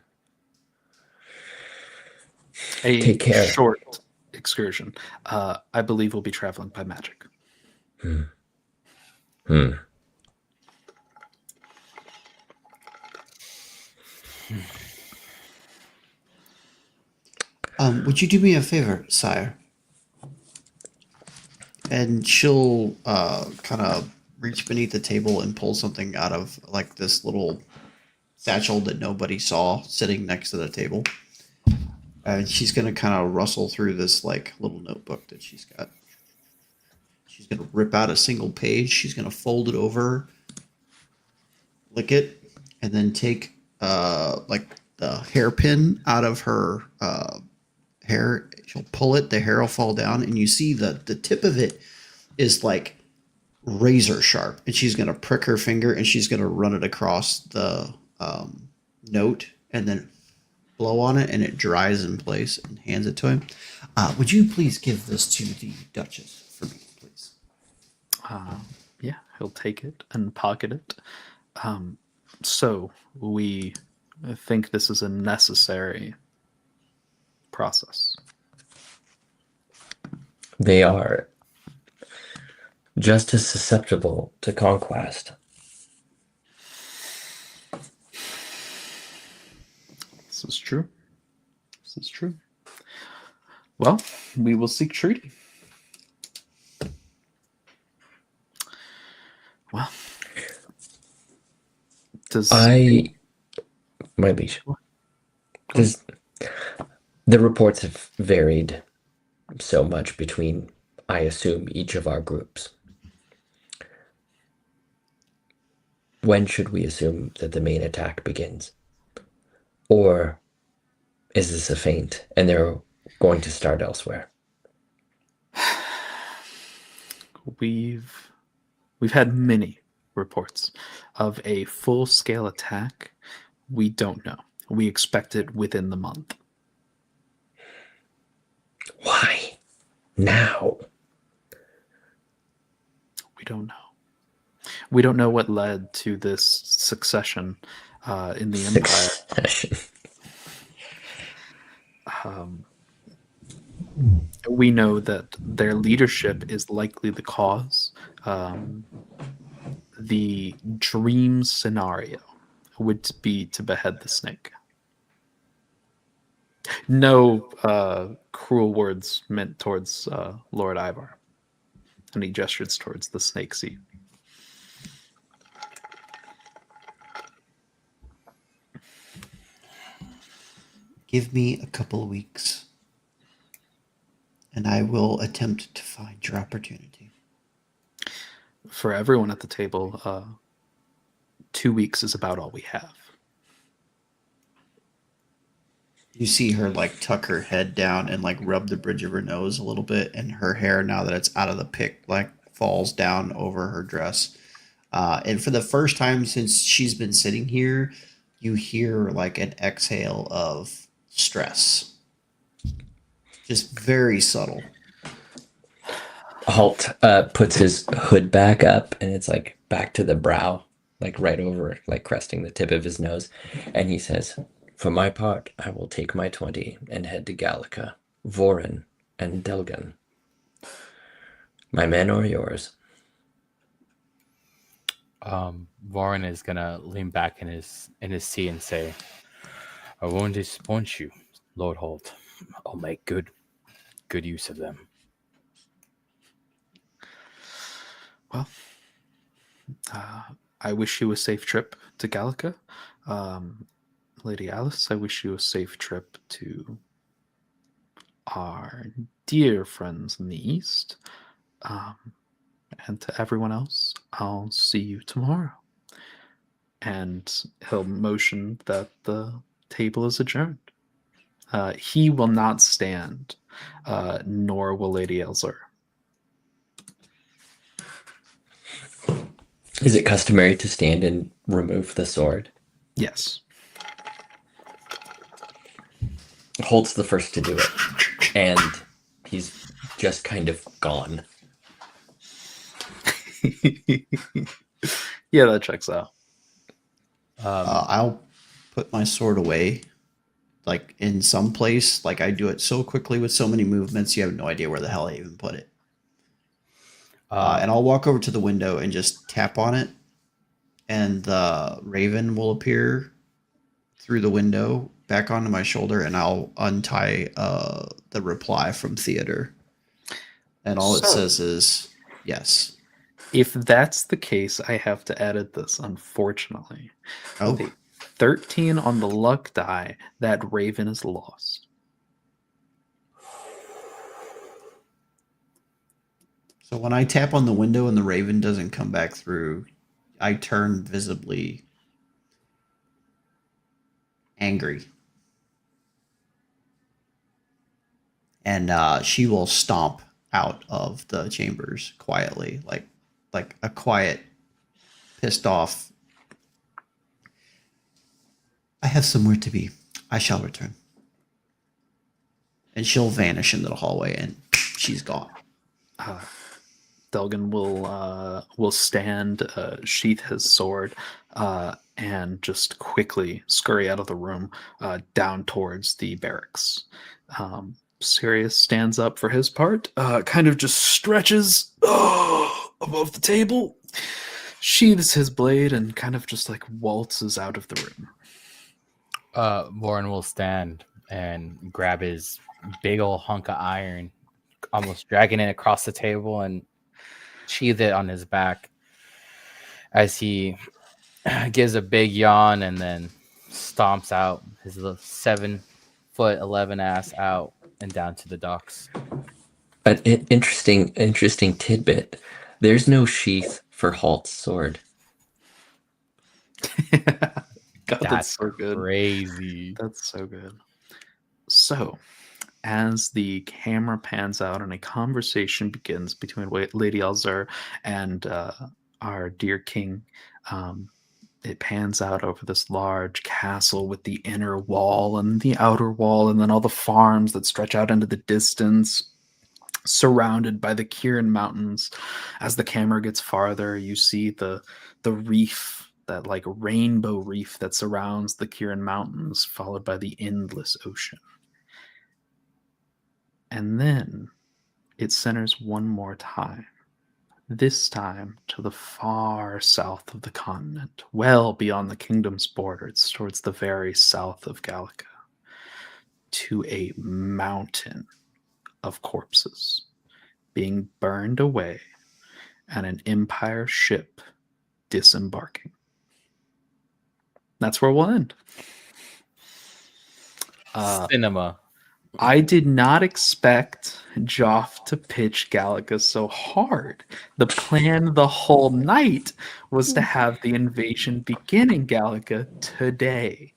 Take care. Short excursion. I believe we'll be traveling by magic. Would you do me a favor, sire? And she'll kind of reach beneath the table and pull something out of like this little satchel that nobody saw sitting next to the table. And she's going to kind of rustle through this like little notebook that she's got. She's going to rip out a single page. She's going to fold it over, lick it, and then take like the hairpin out of her hair. She'll pull it. The hair will fall down, and you see the tip of it is like razor sharp. And she's going to prick her finger, and she's going to run it across the note, and then blow on it, and it dries in place, and hands it to him. Would you please give this to the Duchess for me, please? Yeah, he'll take it and pocket it. So we think this is a necessary process. They are just as susceptible to conquest. This is true. This is true. Well, we will seek treaty. Well, my liege, the reports have varied so much between, I assume, each of our groups. when should we assume that the main attack begins? Or is this a feint and they're going to start elsewhere? We've had many reports of a full-scale attack. We don't know. We expect it within the month. Why now? We don't know. We don't know what led to this succession in the Empire. Succession. We know that their leadership is likely the cause. The dream scenario would be to behead the snake. No cruel words meant towards Lord Ivar. And he gestures towards the snake seat. Give me a couple of weeks, and I will attempt to find your opportunity. For everyone at the table, 2 weeks is about all we have. You see her like tuck her head down and like rub the bridge of her nose a little bit, and her hair, now that it's out of the pick, like falls down over her dress. And for the first time since she's been sitting here, you hear like an exhale of stress. Just very subtle. Halt puts his hood back up, and it's like back to the brow, like right over, like cresting the tip of his nose. And he says, "For my part, I will take my 20 and head to Gallica, Vorin, and Delgan. My men or yours?" Warren is gonna lean back in his seat and say, "I won't disappoint you, Lord Holt. I'll make good use of them." Well, I wish you a safe trip to Gallica. Lady Alice, I wish you a safe trip to our dear friends in the East. And to everyone else, I'll see you tomorrow. And he'll motion that the table is adjourned. He will not stand, nor will Lady Elzur. Is it customary to stand and remove the sword? Yes. Holt's the first to do it, and he's just kind of gone. Yeah, that checks out. I'll put my sword away, like in some place. Like I do it so quickly with so many movements, you have no idea where the hell I even put it. And I'll walk over to the window and just tap on it, and the raven will appear through the window back onto my shoulder, and I'll untie the reply from Theodore. And all it So- says is, yes. If that's the case, I have to edit this, unfortunately. Oh, With a 13 on the luck die, that raven is lost. so when I tap on the window and the raven doesn't come back through, I turn visibly angry. And she will stomp out of the chambers quietly, like a quiet, pissed off. "I have somewhere to be. I shall return." And she'll vanish into the hallway, and she's gone. Delgan will stand, sheath his sword, and just quickly scurry out of the room, down towards the barracks. Sirius stands up for his part, kind of just stretches above the table, sheathes his blade, and kind of just like waltzes out of the room. Warren will stand and grab his big old hunk of iron, almost dragging it across the table, and sheath it on his back as he gives a big yawn and then stomps out his little 7'11" ass out and down to the docks. An interesting tidbit. There's no sheath for Halt's sword. God, that's so good. Crazy. That's so good. So, as the camera pans out and a conversation begins between Lady Elzar and our dear king, it pans out over this large castle with the inner wall and the outer wall, and then all the farms that stretch out into the distance, surrounded by the Kirin Mountains. As the camera gets farther, you see the reef, that like rainbow reef that surrounds the Kirin Mountains, followed by the endless ocean. And then it centers one more time, this time to the far south of the continent, well beyond the kingdom's borders, towards the very south of Gallica, to a mountain of corpses being burned away and an Empire ship disembarking. That's where we'll end. Cinema. I did not expect Joff to pitch Gallica so hard. The plan the whole night was to have the invasion begin in Gallica today.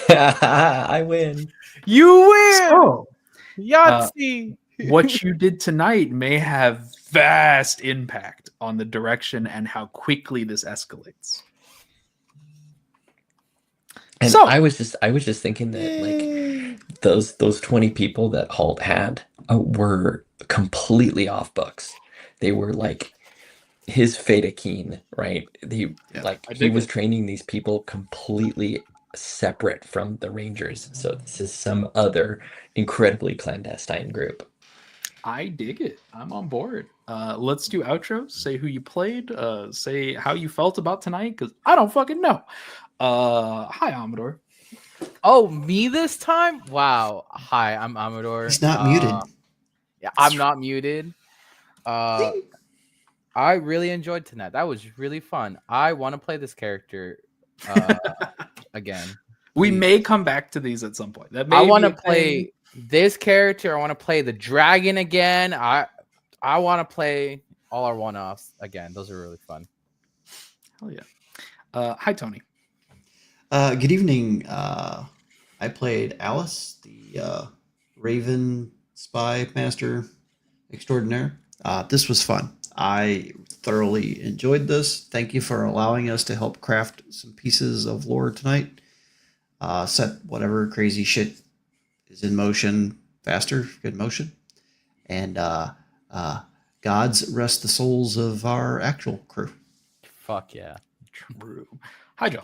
I win. You win! So, Yahtzee! what you did tonight may have vast impact on the direction and how quickly this escalates. And So- I was just thinking that like those 20 people that Halt had were completely off books. They were like his Fedakeen, right? He I he dig was it. training these people completely separate from the Rangers. So this is some other incredibly clandestine group. I dig it. I'm on board. Let's do outros. Say who you played. Say how you felt about tonight, because I don't fucking know. Hi, Amador. Oh, me this time? Wow. Hi, I'm Amador. He's not muted. Yeah, I'm not muted. I really enjoyed tonight. That was really fun. I want to play this character again. We may come back to these at some point. That may I want be to a play thing. this character. I want to play the dragon again. I want to play all our one-offs again. Those are really fun. Hell yeah. Hi, Tony. Good evening. I played Alice, the Raven Spy Master Extraordinaire. This was fun. I thoroughly enjoyed this. Thank you for allowing us to help craft some pieces of lore tonight. Set whatever crazy shit is in motion faster, good motion. And gods rest the souls of our actual crew. Fuck yeah. True. Hi, Joe.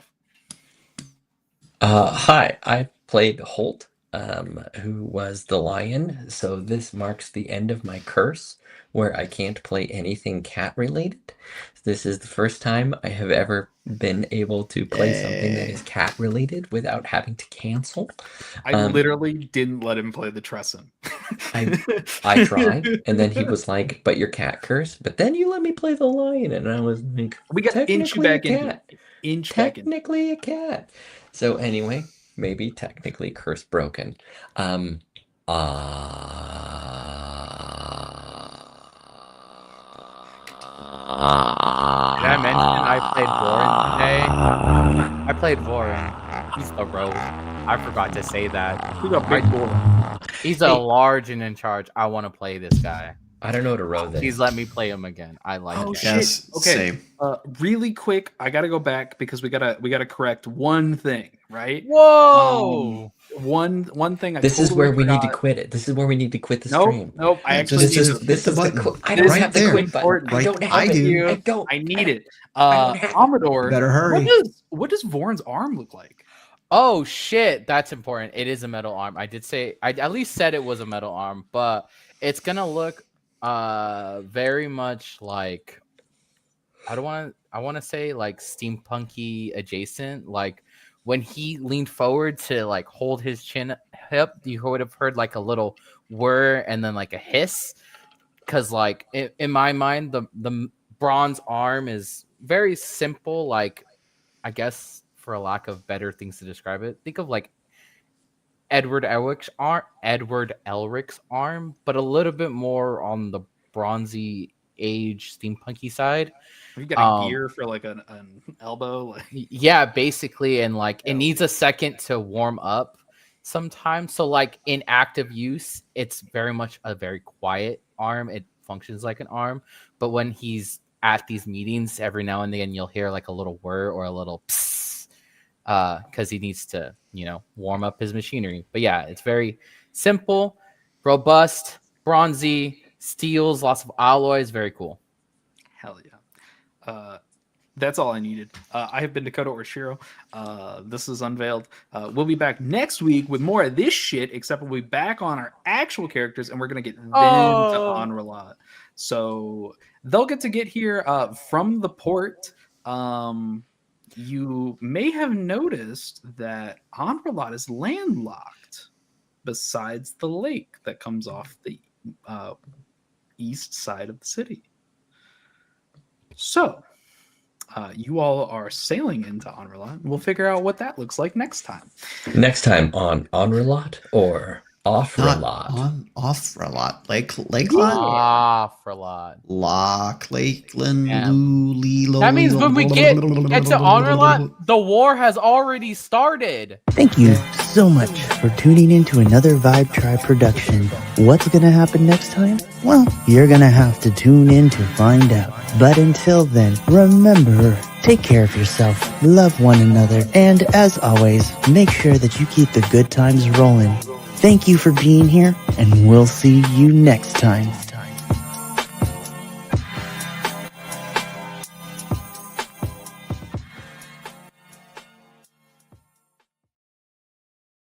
Hi, I played Holt, who was the lion. So this marks the end of my curse, where I can't play anything cat related. This is the first time I have ever been able to play something that is cat related without having to cancel. I literally didn't let him play the Tresson. I tried, and then he was like, "But your cat curse." But then you let me play the lion, and I was like, We got inch you "Technically a back into cat. it. Inch back into it. Technically a cat." So anyway, maybe technically curse broken. Did I mention I played Vorin today? I played Vorin. He's the rogue. I forgot to say that. We got big boy. He's a large and in charge. I want to play this guy. I don't know to row this. Please let me play him again. I like Oh, him. shit. Yes, Okay. same. Really quick, I gotta go back because we gotta correct one thing, right? Whoa! One thing. This is where we need to forgot. quit it. This is where we need to quit the Nope, stream. nope. I Yeah, actually need just to. hit the button. I This don't is have the there. quit button. important. I Right, don't have I it. do. I don't. I need it. don't have it. Amador, Better hurry. what does Voron's arm look like? Oh shit, that's important. It is a metal arm. I did say I at least said it was a metal arm, but it's gonna look very much like I want to say like steampunky adjacent. Like when he leaned forward to like hold his chin up, you would have heard like a little whir and then like a hiss. Cause like in my mind, the bronze arm is very simple. Like I guess for a lack of better things to describe it, think of like Edward Elric's arm, but a little bit more on the bronzy age steampunky side. Have you got a gear for like an elbow? Like... Yeah, basically, and like it needs a second to warm up sometimes. So like in active use, it's very much a very quiet arm. It functions like an arm, but when he's at these meetings, every now and then you'll hear like a little whir or a little psst, because he needs to, warm up his machinery. But yeah, it's very simple, robust, bronzy, steels, lots of alloys, very cool. Hell yeah. That's all I needed. I have been Dakota Orshiro. This is Unveiled. We'll be back next week with more of this shit, except we'll be back on our actual characters, and we're going to get them to Onrelat. So they'll get here from the port. You may have noticed that Onrelat is landlocked besides the lake that comes off the east side of the city. So... you all are sailing into Onrelat. We'll figure out what that looks like next time. Next time on Onrelat or Off-Relat? Off-Relat. Lakeland? Off-Relat. Lock, Lakeland, Yeah. Lulu. That means when we get into Onrelat, the war has already started. Thank you so much for tuning in to another Vibe Tribe production. What's going to happen next time? Well, you're going to have to tune in to find out. But until then, remember, take care of yourself, love one another, and as always, make sure that you keep the good times rolling. Thank you for being here, and we'll see you next time.